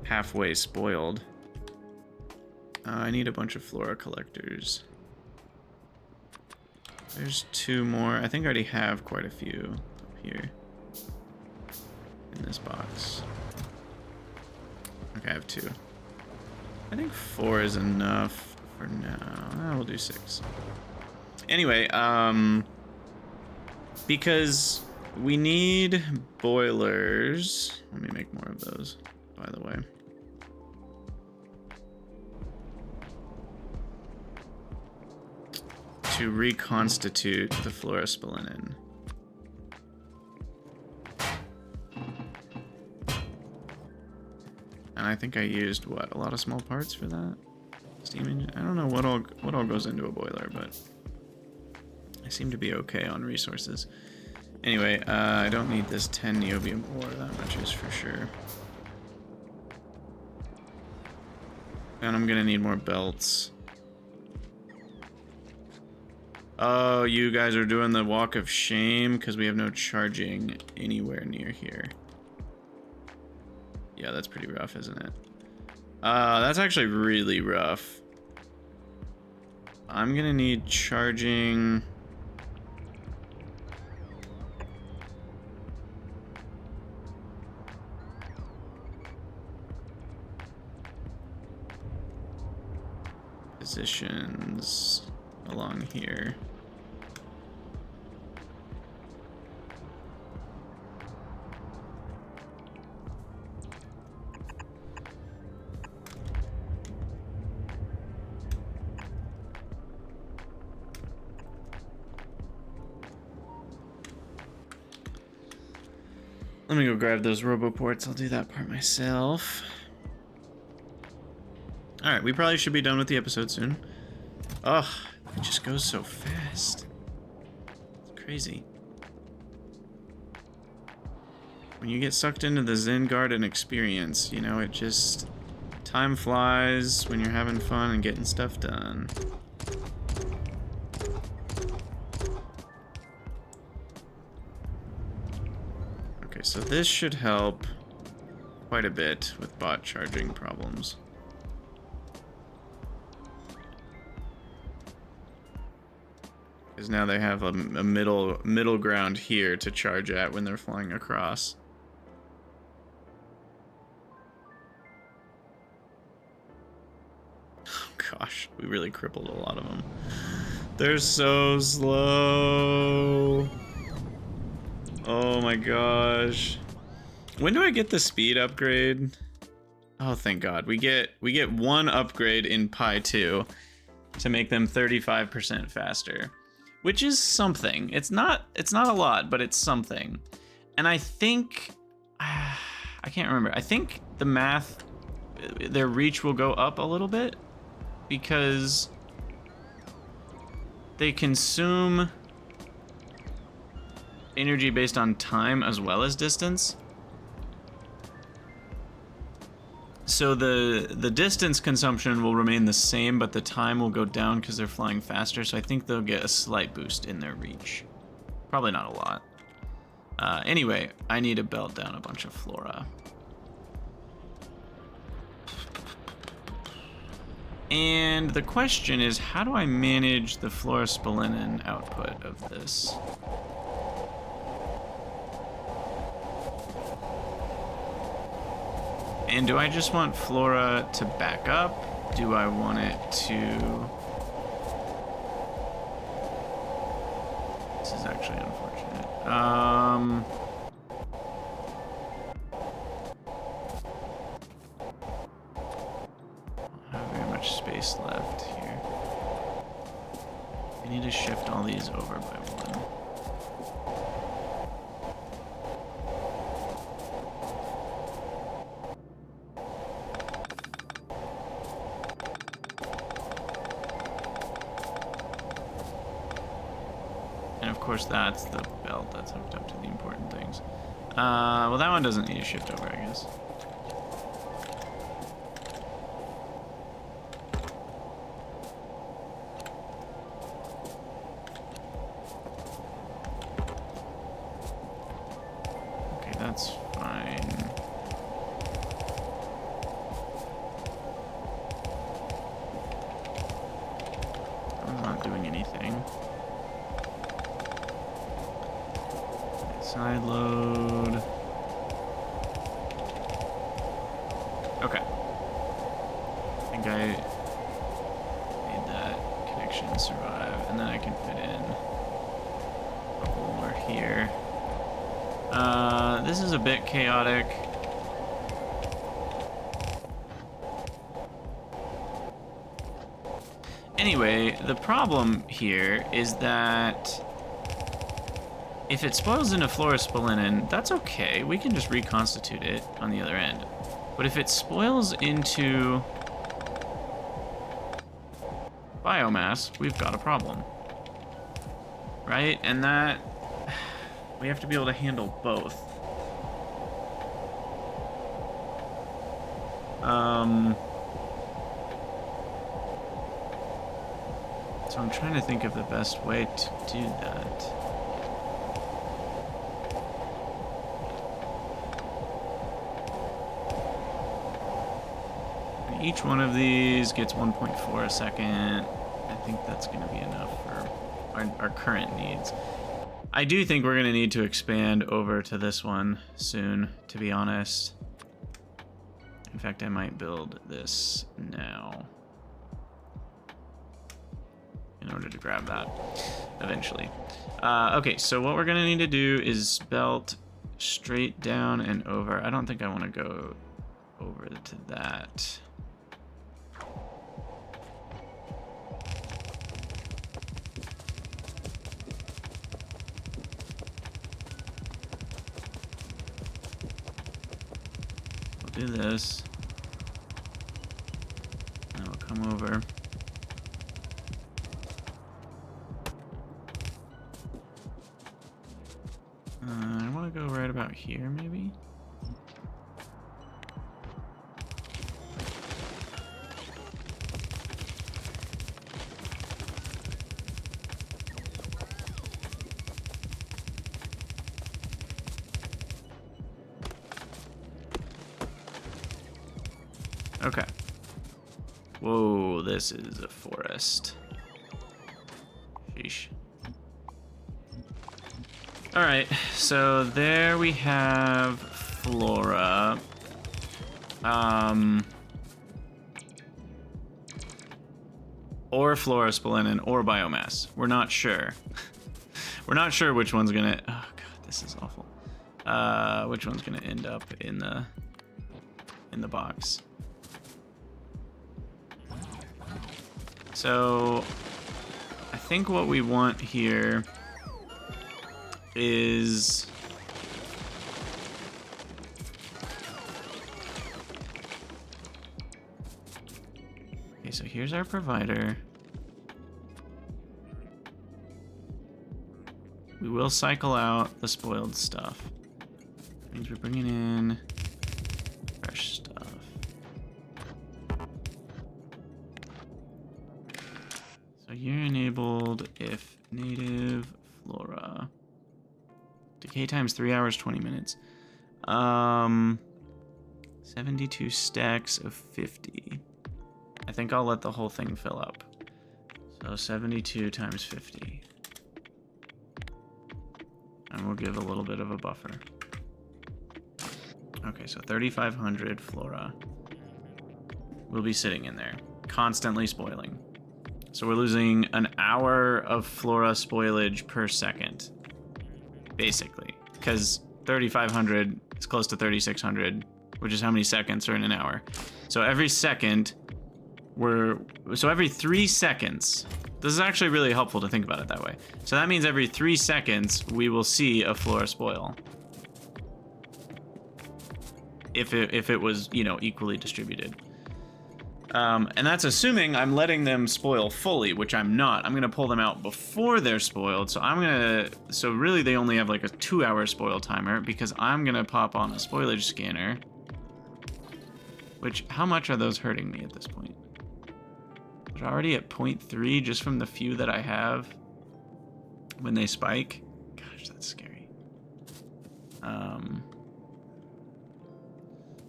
halfway spoiled. I need a bunch of Flora collectors. There's 2 more. I think I already have quite a few up here in this box. Okay, I have 2. I think 4 is enough for now. We'll do 6. Anyway, because we need boilers. Let me make more of those, by the way. To reconstitute the fluorospilinin. And I think I used, what, a lot of small parts for that? Steam engine? I don't know what all goes into a boiler, but I seem to be okay on resources. Anyway, I don't need this 10 niobium ore, that much is for sure. And I'm gonna need more belts. Oh, you guys are doing the walk of shame because we have no charging anywhere near here. Yeah, that's pretty rough, isn't it? That's actually really rough. I'm gonna need charging. positions along here. Let me go grab those roboports. I'll do that part myself. Alright, we probably should be done with the episode soon. Ugh, it just goes so fast. It's crazy. When you get sucked into the Zen Garden experience, you know, it just... time flies when you're having fun and getting stuff done. Okay, so this should help quite a bit with bot charging problems. Because now they have a middle ground here to charge at when they're flying across. Oh gosh, we really crippled a lot of them. They're so slow. Oh my gosh. When do I get the speed upgrade? Oh, thank God. We get one upgrade in Pi 2 to make them 35% faster, which is something. It's not a lot, but it's something. And I think I can't remember. I think the math, their reach will go up a little bit because they consume energy based on time as well as distance. So the distance consumption will remain the same, but the time will go down because they're flying faster. So I think they'll get a slight boost in their reach. Probably not a lot. Anyway, I need to belt down a bunch of Flora. And the question is, how do I manage the fluorospolenen output of this? And do I just want Flora to back up? Do I want it to... This is actually unfortunate. I don't have very much space left here. I need to shift all these over by one. Of course, that's the belt that's hooked up to the important things. Well, that one doesn't need to shift over, I guess. Okay, that's fine. I'm not doing anything. Side load. Okay. I think I made that connection survive, and then I can fit in a couple more here. This is a bit chaotic. Anyway, the problem here is that if it spoils into fluorospolenen, that's okay. We can just reconstitute it on the other end. But if it spoils into biomass, we've got a problem. Right? And that... we have to be able to handle both. So I'm trying to think of the best way to do that. Each one of these gets 1.4 a second. I think that's going to be enough for our current needs. I do think we're going to need to expand over to this one soon, to be honest. In fact, I might build this now. order to grab that eventually. Okay, so what we're gonna need to do is belt straight down and over. I don't think I want to go over to that. We'll do this. Now we'll come over. I want to go right about here, maybe? Okay. Whoa, this is a forest. Sheesh. Alright, so there we have Flora. Or Flora splenin or biomass. We're not sure. We're not sure which one's gonna... Oh god, this is awful. Which one's gonna end up in the box. So I think what we want here is okay, so here's our provider. We will cycle out the spoiled stuff. That means we're bringing in fresh stuff. So you're enabled if native Flora. Decay times 3 hours, 20 minutes. 72 stacks of 50. I think I'll let the whole thing fill up. So 72 times 50. And we'll give a little bit of a buffer. Okay, so 3,500 Flora will be sitting in there, constantly spoiling. So we're losing an hour of Flora spoilage per second, basically, because 3,500 is close to 3,600, which is how many seconds are in an hour. So every second, every 3 seconds, this is actually really helpful to think about it that way. So that means every 3 seconds, we will see a Flora spoil. If it was, you know, equally distributed. And that's assuming I'm letting them spoil fully, which I'm not. I'm gonna pull them out before they're spoiled. So really they only have like a 2-hour spoil timer because I'm gonna pop on a spoilage scanner. Which, how much are those hurting me at this point? They're already at 0.3 just from the few that I have when they spike. Gosh, that's scary.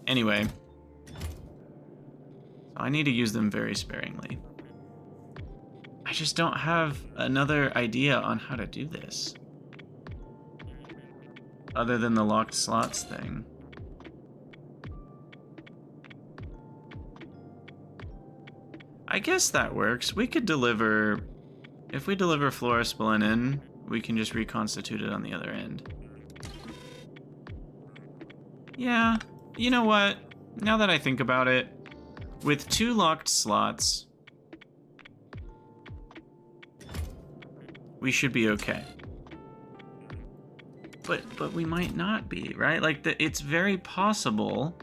Anyway. So I need to use them very sparingly. I just don't have another idea on how to do this. Other than the locked slots thing. I guess that works. We could deliver... If we deliver Flora splenin, we can just reconstitute it on the other end. Yeah, you know what? Now that I think about it, with 2 locked slots, we should be okay. But we might not be, right? Like, it's very possible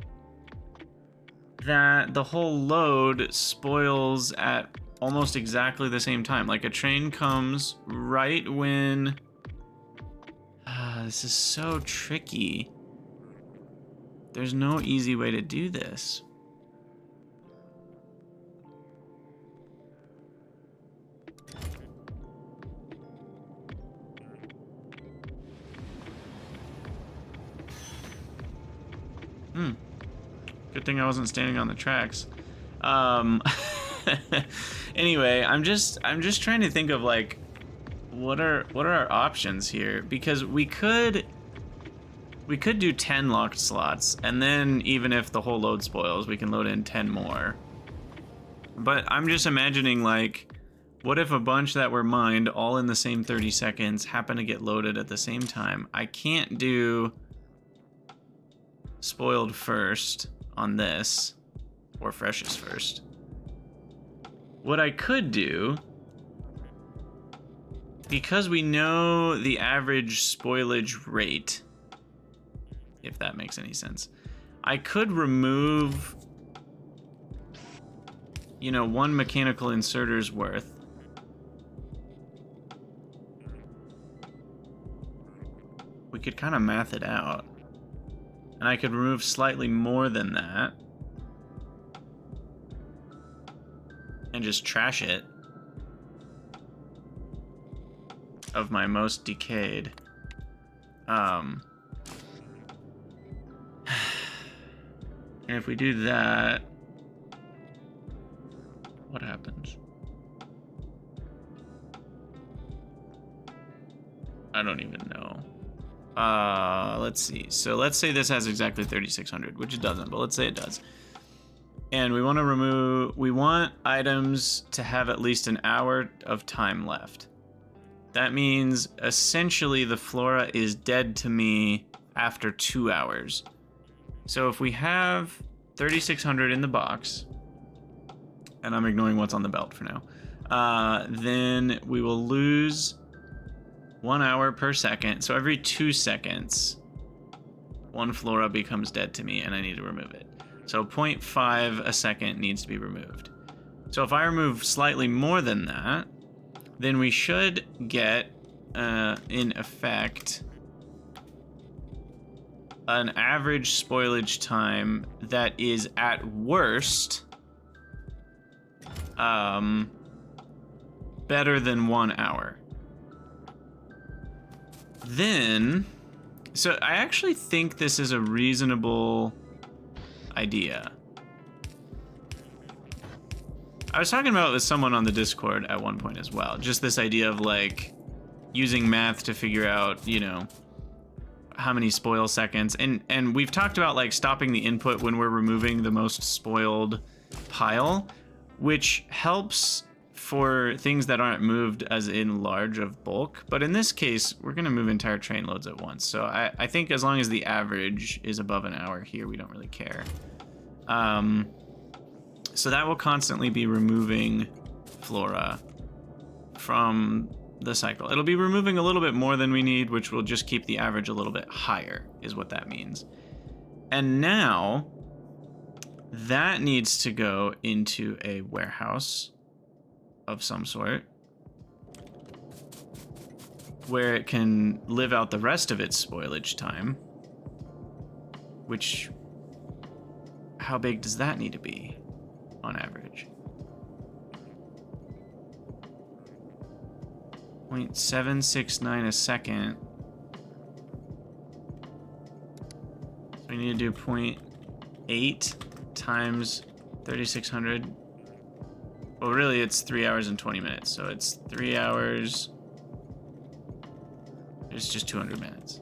that the whole load spoils at almost exactly the same time. Like, a train comes right when... this is so tricky. There's no easy way to do this. Good thing I wasn't standing on the tracks. Anyway, I'm just trying to think of like what are our options here, because we could do 10 locked slots, and then even if the whole load spoils, we can load in 10 more. But I'm just imagining like What if a bunch that were mined all in the same 30 seconds happen to get loaded at the same time? I can't do spoiled first on this, or freshest first. What I could do, because we know the average spoilage rate, if that makes any sense, I could remove, you know, 1 mechanical inserter's worth. We could kind of math it out. And I could remove slightly more than that. And just trash it. Of my most decayed. And if we do that, what happens? I don't even know. Let's see. So let's say this has exactly 3,600, which it doesn't, but let's say it does. And we want to we want items to have at least an hour of time left. That means essentially the Flora is dead to me after 2 hours. So if we have 3,600 in the box, and I'm ignoring what's on the belt for now, then we will lose 1 hour per second. So every 2 seconds, 1 Flora becomes dead to me and I need to remove it. So 0.5 a second needs to be removed. So if I remove slightly more than that, then we should get, in effect, an average spoilage time that is at worst better than 1 hour. Then, so I actually think this is a reasonable idea. I was talking about it with someone on the Discord at one point as well. Just this idea of like using math to figure out, you know, how many spoil seconds. And we've talked about like stopping the input when we're removing the most spoiled pile, which helps for things that aren't moved as in large of bulk. But in this case, we're going to move entire train loads at once. So I think as long as the average is above an hour here, we don't really care. So that will constantly be removing Flora from the cycle. It'll be removing a little bit more than we need, which will just keep the average a little bit higher, is what that means. And now that needs to go into a warehouse of some sort where it can live out the rest of its spoilage time. Which, how big does that need to be on average? 0.769 a second. So we need to do 0.8 times 3,600. Well, really, it's 3 hours and 20 minutes. So it's 3 hours. It's just 200 minutes.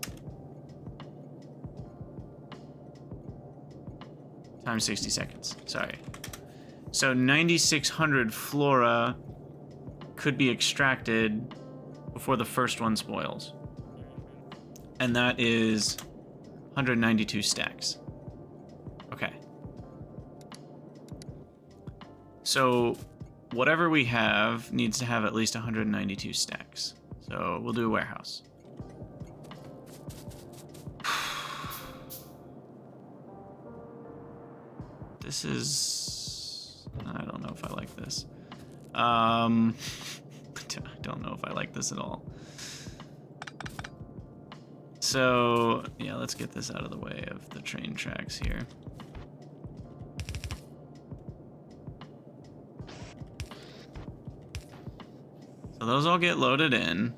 Times 60 seconds. Sorry. So 9,600 Flora could be extracted before the first one spoils. And that is 192 stacks. Okay. So whatever we have needs to have at least 192 stacks. So we'll do a warehouse. This is... I don't know if I like this. I don't know if I like this at all. So, yeah, let's get this out of the way of the train tracks here. So those all get loaded in.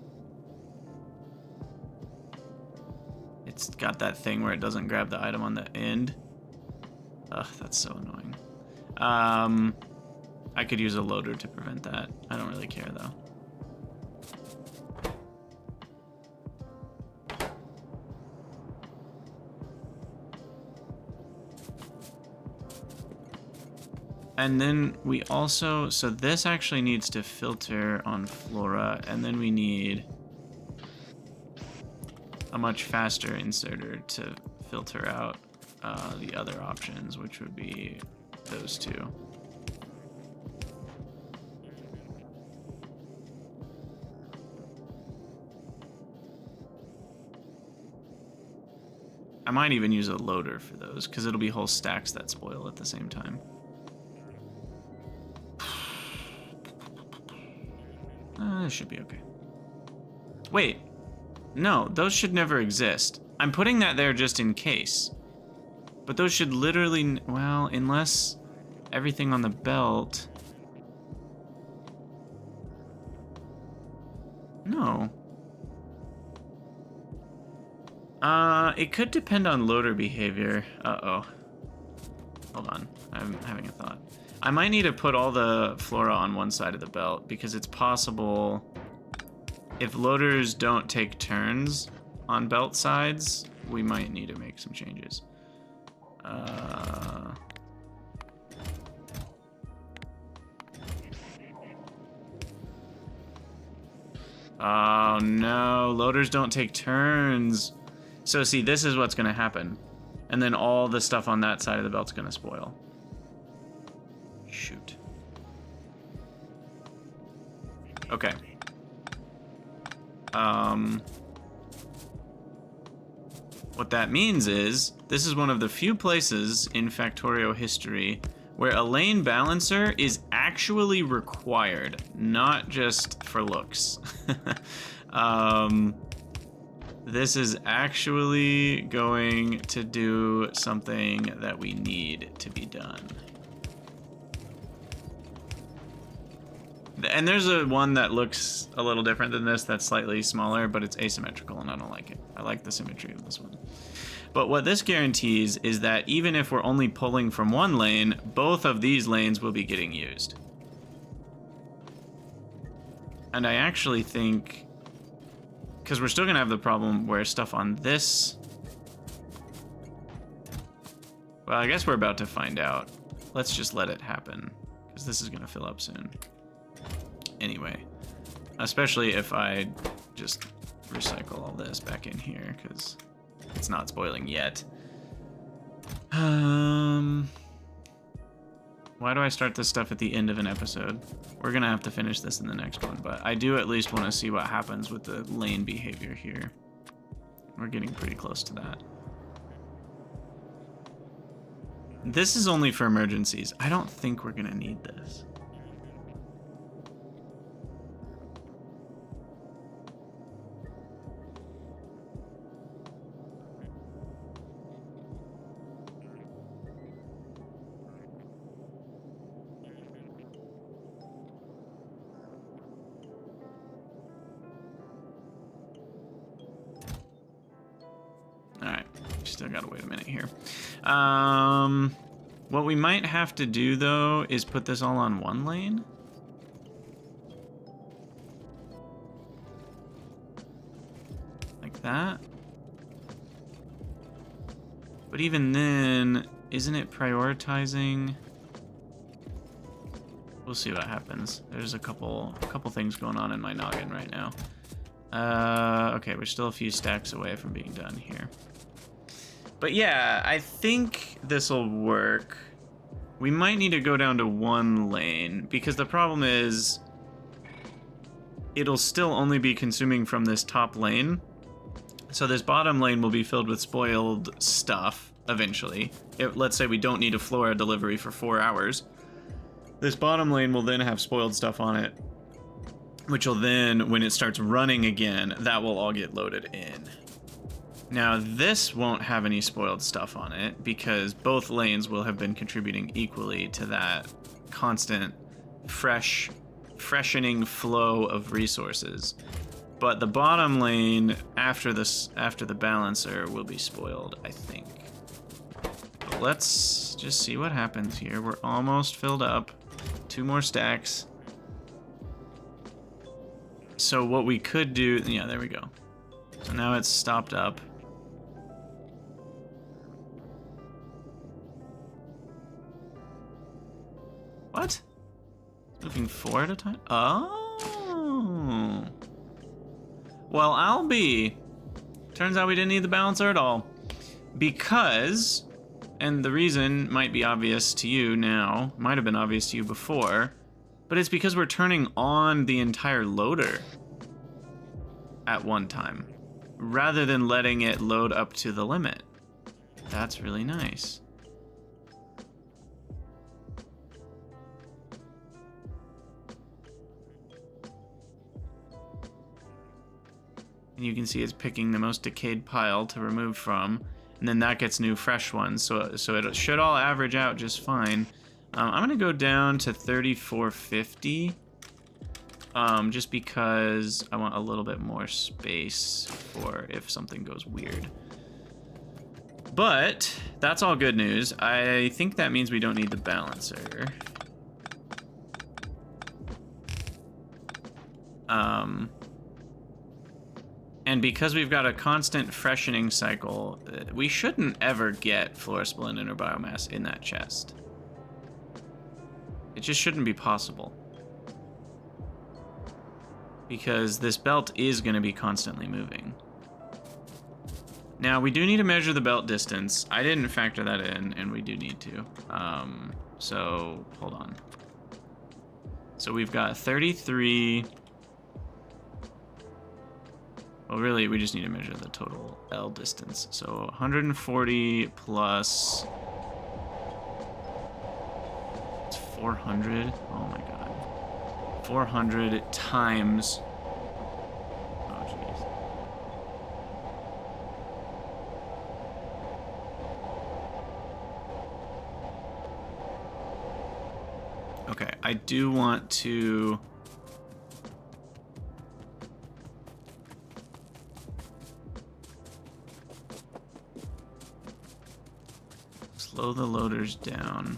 It's got that thing where it doesn't grab the item on the end. Ugh, that's so annoying. I could use a loader to prevent that. I don't really care though. And then we also, so this actually needs to filter on Flora, and then we need a much faster inserter to filter out the other options, which would be those two. I might even use a loader for those, because it'll be whole stacks that spoil at the same time. This should be okay. Wait, no, those should never exist. I'm putting that there just in case. But those should literally, well, unless everything on the belt. No. It could depend on loader behavior. Uh-oh. Hold on, I'm having a thought. I might need to put all the Flora on one side of the belt, because it's possible if loaders don't take turns on belt sides, we might need to make some changes. Oh no, loaders don't take turns. So see, this is what's gonna happen. And then all the stuff on that side of the belt's gonna spoil. Shoot. Okay. What that means is, this is one of the few places in Factorio history where a lane balancer is actually required, not just for looks. This is actually going to do something that we need to be done. And there's one that looks a little different than this that's slightly smaller, but it's asymmetrical and I don't like it. I like the symmetry of this one. But what this guarantees is that even if we're only pulling from one lane, both of these lanes will be getting used. And I actually think, because we're still gonna have the problem where stuff on this, well, I guess we're about to find out. Let's just let it happen, because this is gonna fill up soon. Anyway, especially if I just recycle all this back in here, because it's not spoiling yet. Why do I start this stuff at the end of an episode? We're gonna have to finish this in the next one, but I do at least want to see what happens with the lane behavior here. We're getting pretty close to that. This is only for emergencies. I don't think we're gonna need this. Still gotta wait a minute here. What we might have to do though is put this all on one lane. Like that. But even then, isn't it prioritizing? We'll see what happens. There's a couple things going on in my noggin right now. Okay, we're still a few stacks away from being done here. But yeah, I think this'll work. We might need to go down to one lane, because the problem is it'll still only be consuming from this top lane. So this bottom lane will be filled with spoiled stuff eventually. Let's say we don't need a Flora delivery for 4 hours. This bottom lane will then have spoiled stuff on it, which will then, when it starts running again, that will all get loaded in. Now, this won't have any spoiled stuff on it because both lanes will have been contributing equally to that constant, freshening flow of resources. But the bottom lane after the balancer will be spoiled, I think. But let's just see what happens here. We're almost filled up. 2 more stacks. So what we could do, yeah, there we go. So now it's stopped up. Flipping 4 at a time? Oh. Well, I'll be. Turns out we didn't need the balancer at all. Because, and the reason might be obvious to you now, might have been obvious to you before, but it's because we're turning on the entire loader at one time, rather than letting it load up to the limit. That's really nice. And you can see it's picking the most decayed pile to remove from, and then that gets new fresh ones, so it should all average out just fine. I'm gonna go down to 3450, just because I want a little bit more space for if something goes weird. But that's all good news. I think that means we don't need the balancer. And because we've got a constant freshening cycle, we shouldn't ever get Flora splendor or biomass in that chest. It just shouldn't be possible. Because this belt is going to be constantly moving. Now, we do need to measure the belt distance. I didn't factor that in, and we do need to. So, hold on. So we've got 33... Well, really, we just need to measure the total L distance. So 140 plus... It's 400? Oh my god. 400 times... Oh, jeez. Okay, I do want to... slow the loaders down.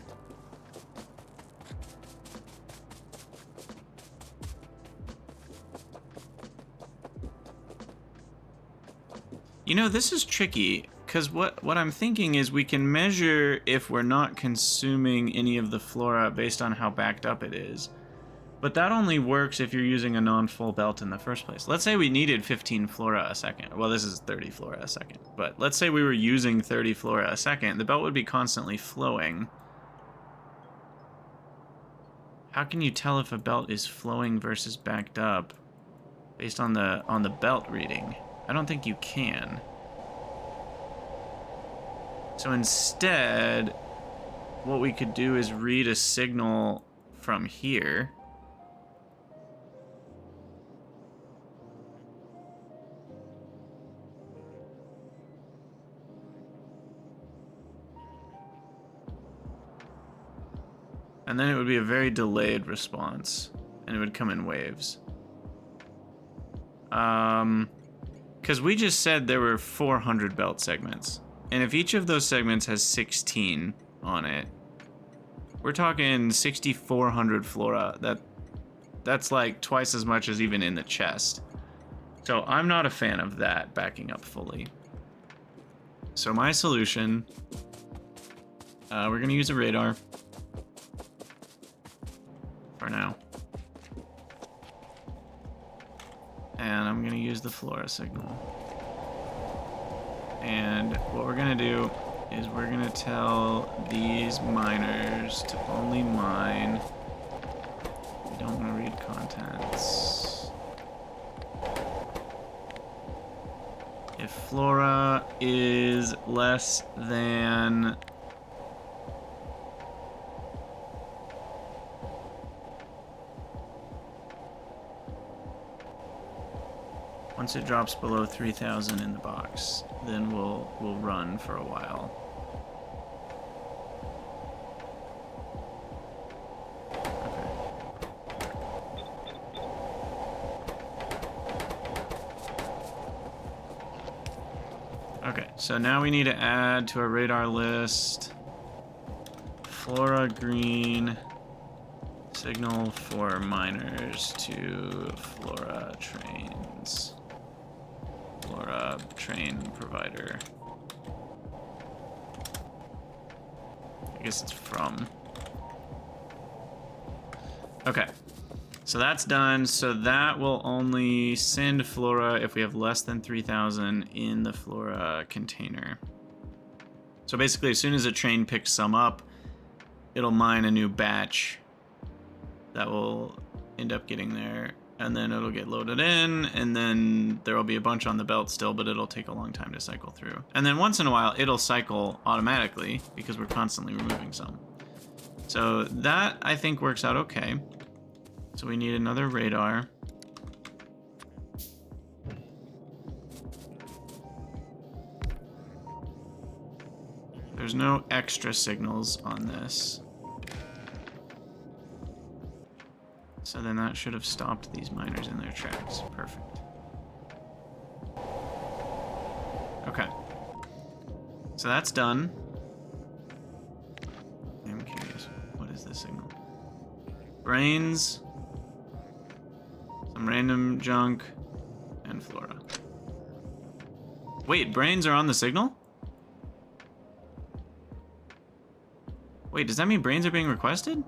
You know, this is tricky, because what I'm thinking is we can measure if we're not consuming any of the flora based on how backed up it is. But that only works if you're using a non-full belt in the first place. Let's say we needed 15 flora a second. Well, this is 30 flora a second. But let's say we were using 30 flora a second. The belt would be constantly flowing. How can you tell if a belt is flowing versus backed up based on the belt reading? I don't think you can. So instead, what we could do is read a signal from here. And then it would be a very delayed response, and it would come in waves. Because we just said there were 400 belt segments, and if each of those segments has 16 on it, we're talking 6,400 flora. That's like twice as much as even in the chest. So I'm not a fan of that backing up fully. So my solution, we're gonna use a radar. For now. And I'm gonna use the flora signal. And what we're gonna do is we're gonna tell these miners to only mine. We don't wanna read contents. If flora is less than once it drops below 3,000 in the box, then we'll run for a while. Okay, so now we need to add to our radar list Flora green, signal for miners to Flora trains. Flora train provider. I guess it's from. Okay, so that's done. So that will only send Flora if we have less than 3,000 in the Flora container. So basically, as soon as a train picks some up, it'll mine a new batch that will end up getting there, and then it'll get loaded in, and then there will be a bunch on the belt still, but it'll take a long time to cycle through. And then once in a while, it'll cycle automatically because we're constantly removing some. So that, I think, works out okay. So we need another radar. There's no extra signals on this. So then that should have stopped these miners in their tracks. Perfect. Okay. So that's done. I'm curious. What is this signal? Brains. Some random junk. And Flora. Wait, brains are on the signal? Wait, does that mean brains are being requested?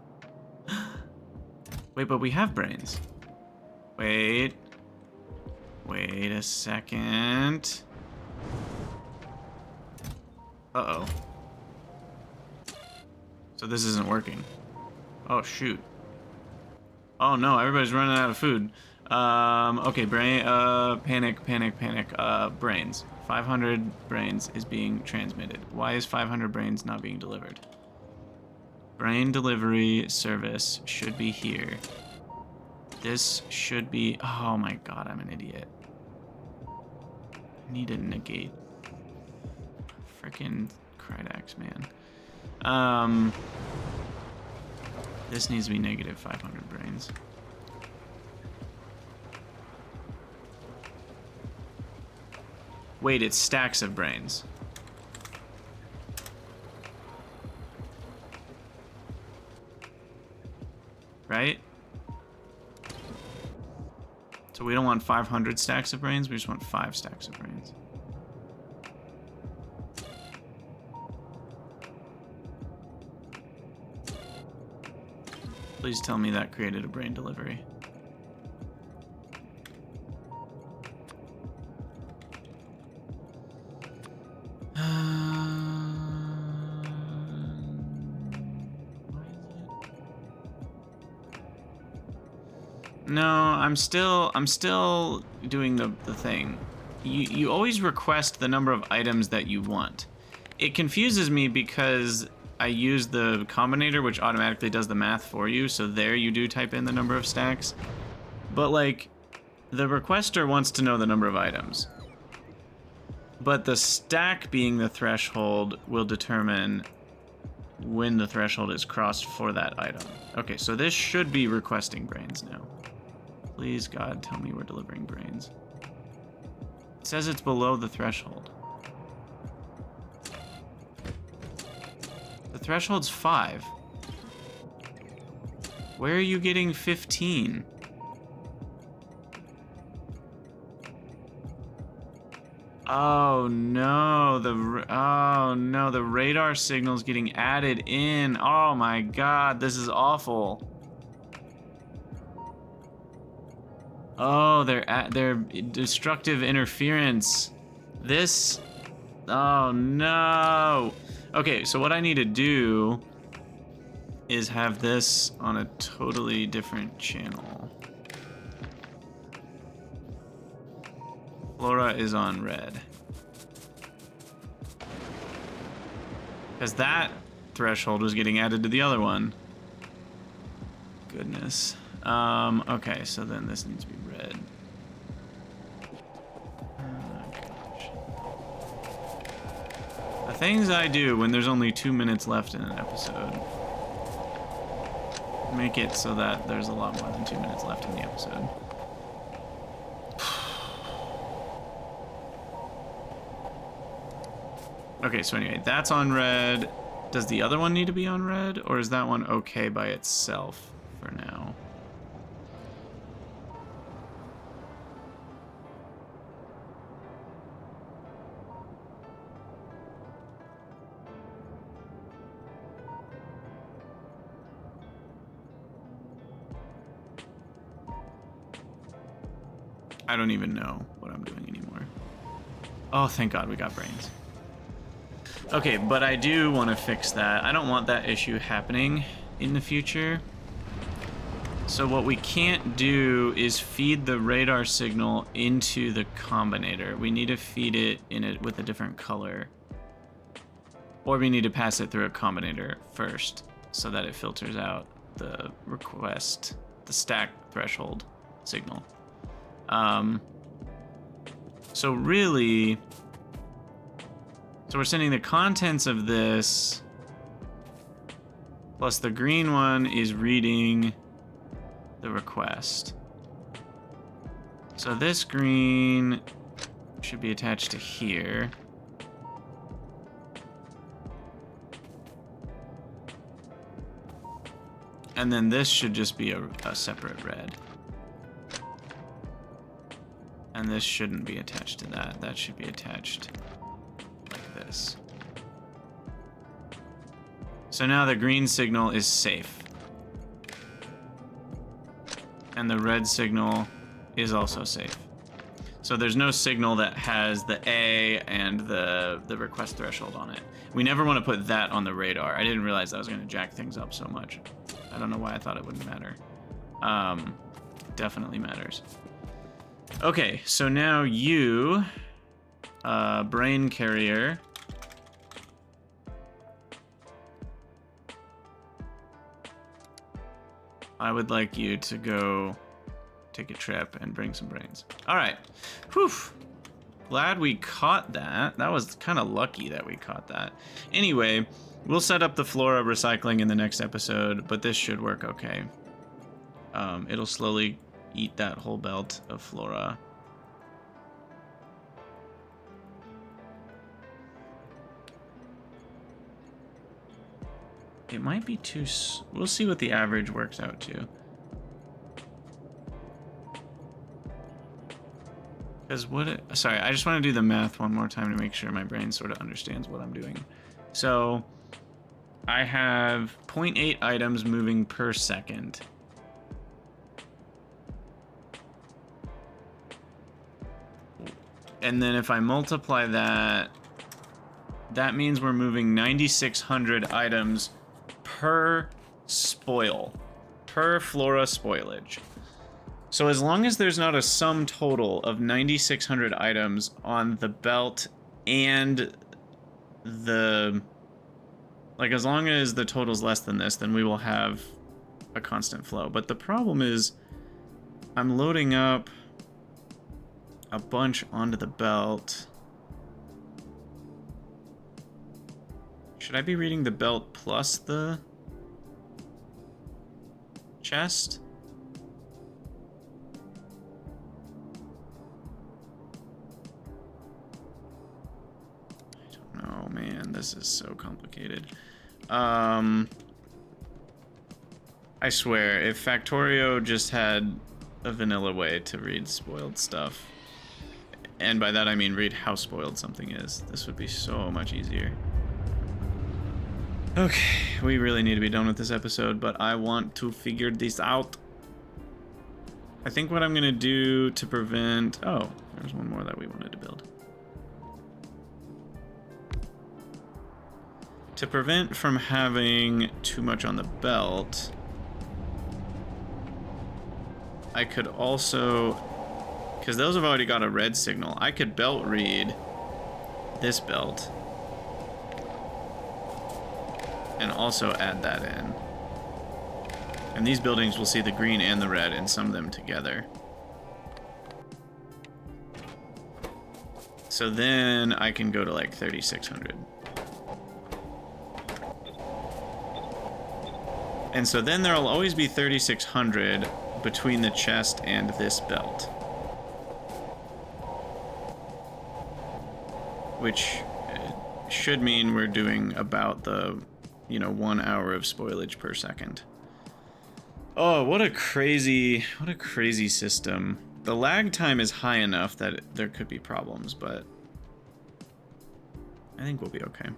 Wait, but we have brains. Wait. Wait a second. Uh-oh. So this isn't working. Oh, shoot. Oh, no, everybody's running out of food. Okay, panic. Brains. 500 brains is being transmitted. Why is 500 brains not being delivered? Brain delivery service should be here. This should be... Oh my god, I'm an idiot. I need to negate. Frickin' Krydax, man. This needs to be negative 500 brains. Wait, it's stacks of brains. Right? So we don't want 500 stacks of brains, we just want 5 stacks of brains. Please tell me that created a brain delivery. No, I'm still doing the thing. You always request the number of items that you want. It confuses me because I use the combinator, which automatically does the math for you, so there you do type in the number of stacks. But like, the requester wants to know the number of items. But the stack being the threshold will determine when the threshold is crossed for that item. Okay, so this should be requesting brains now. Please, God, tell me we're delivering brains. It says it's below the threshold. The threshold's 5. Where are you getting 15? Oh no, the radar signal's getting added in. Oh my god, this is awful. Oh, they're destructive interference. This, oh no. Okay, so what I need to do is have this on a totally different channel. Flora is on red. Because that threshold was getting added to the other one. Goodness. Okay, so then this needs to be red. Oh, gosh. The things I do when there's only 2 minutes left in an episode. Make it so that there's a lot more than 2 minutes left in the episode. Okay, so anyway, that's on red. Does the other one need to be on red, or is that one okay by itself for now? I don't even know what I'm doing anymore. Oh, thank God we got brains. Okay, but I do want to fix that. I don't want that issue happening in the future. So what we can't do is feed the radar signal into the combinator. We need to feed it in it with a different color. Or we need to pass it through a combinator first so that it filters out the request, the stack threshold signal. So really, so we're sending the contents of this plus the green one is reading the request. So this green should be attached to here. And then this should just be a separate red. And this shouldn't be attached to that. That should be attached like this. So now the green signal is safe. And the red signal is also safe. So there's no signal that has the A and the request threshold on it. We never want to put that on the radar. I didn't realize that was going to jack things up so much. I don't know why I thought it wouldn't matter. It definitely matters. Okay, so now you, brain carrier. I would like you to go take a trip and bring some brains. All right. Whew. Glad we caught that. That was kind of lucky that we caught that. Anyway, we'll set up the Flora recycling in the next episode, but this should work okay. It'll slowly eat that whole belt of Flora. It might be too... We'll see what the average works out to. Because sorry, I just want to do the math one more time to make sure my brain sort of understands what I'm doing. So, I have 0.8 items moving per second. And then if I multiply that, that means we're moving 9,600 items per spoil, per Flora spoilage. So as long as there's not a sum total of 9,600 items on the belt and the... Like, as long as the total's less than this, then we will have a constant flow. But the problem is, I'm loading up a bunch onto the belt. Should I be reading the belt plus the chest? I don't know, man. This is so complicated. I swear, if Factorio just had a vanilla way to read spoiled stuff, and by that I mean read how spoiled something is, this would be so much easier. Okay, we really need to be done with this episode, but I want to figure this out. I think what I'm gonna do to prevent... Oh, there's one more that we wanted to build. To prevent from having too much on the belt, I could also... Because those have already got a red signal. I could belt read this belt and also add that in. And these buildings will see the green and the red and sum them together. So then I can go to like 3,600. And so then there'll always be 3,600 between the chest and this belt. Which should mean we're doing about the, 1 hour of spoilage per second. Oh, what a crazy system. The lag time is high enough that there could be problems, but I think we'll be okay.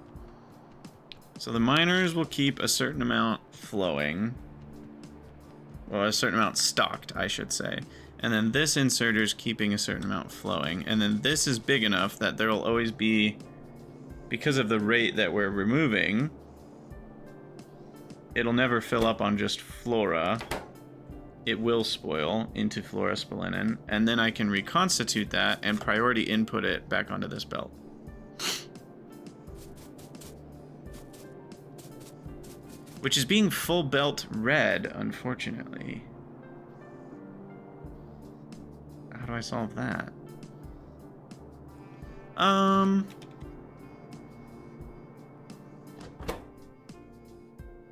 So the miners will keep a certain amount flowing. Well, a certain amount stocked, I should say. And then this inserter's keeping a certain amount flowing. And then this is big enough that there'll always be, because of the rate that we're removing, it'll never fill up on just Flora. It will spoil into Flora Spolenen, and then I can reconstitute that and priority input it back onto this belt. Which is being full belt red, unfortunately. How do I solve that?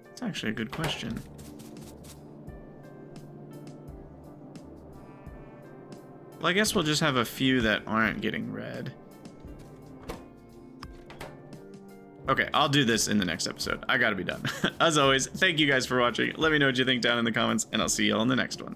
That's actually a good question. Well, I guess we'll just have a few that aren't getting red. Okay, I'll do this in the next episode. I gotta be done. As always, thank you guys for watching. Let me know what you think down in the comments, and I'll see you all in the next one.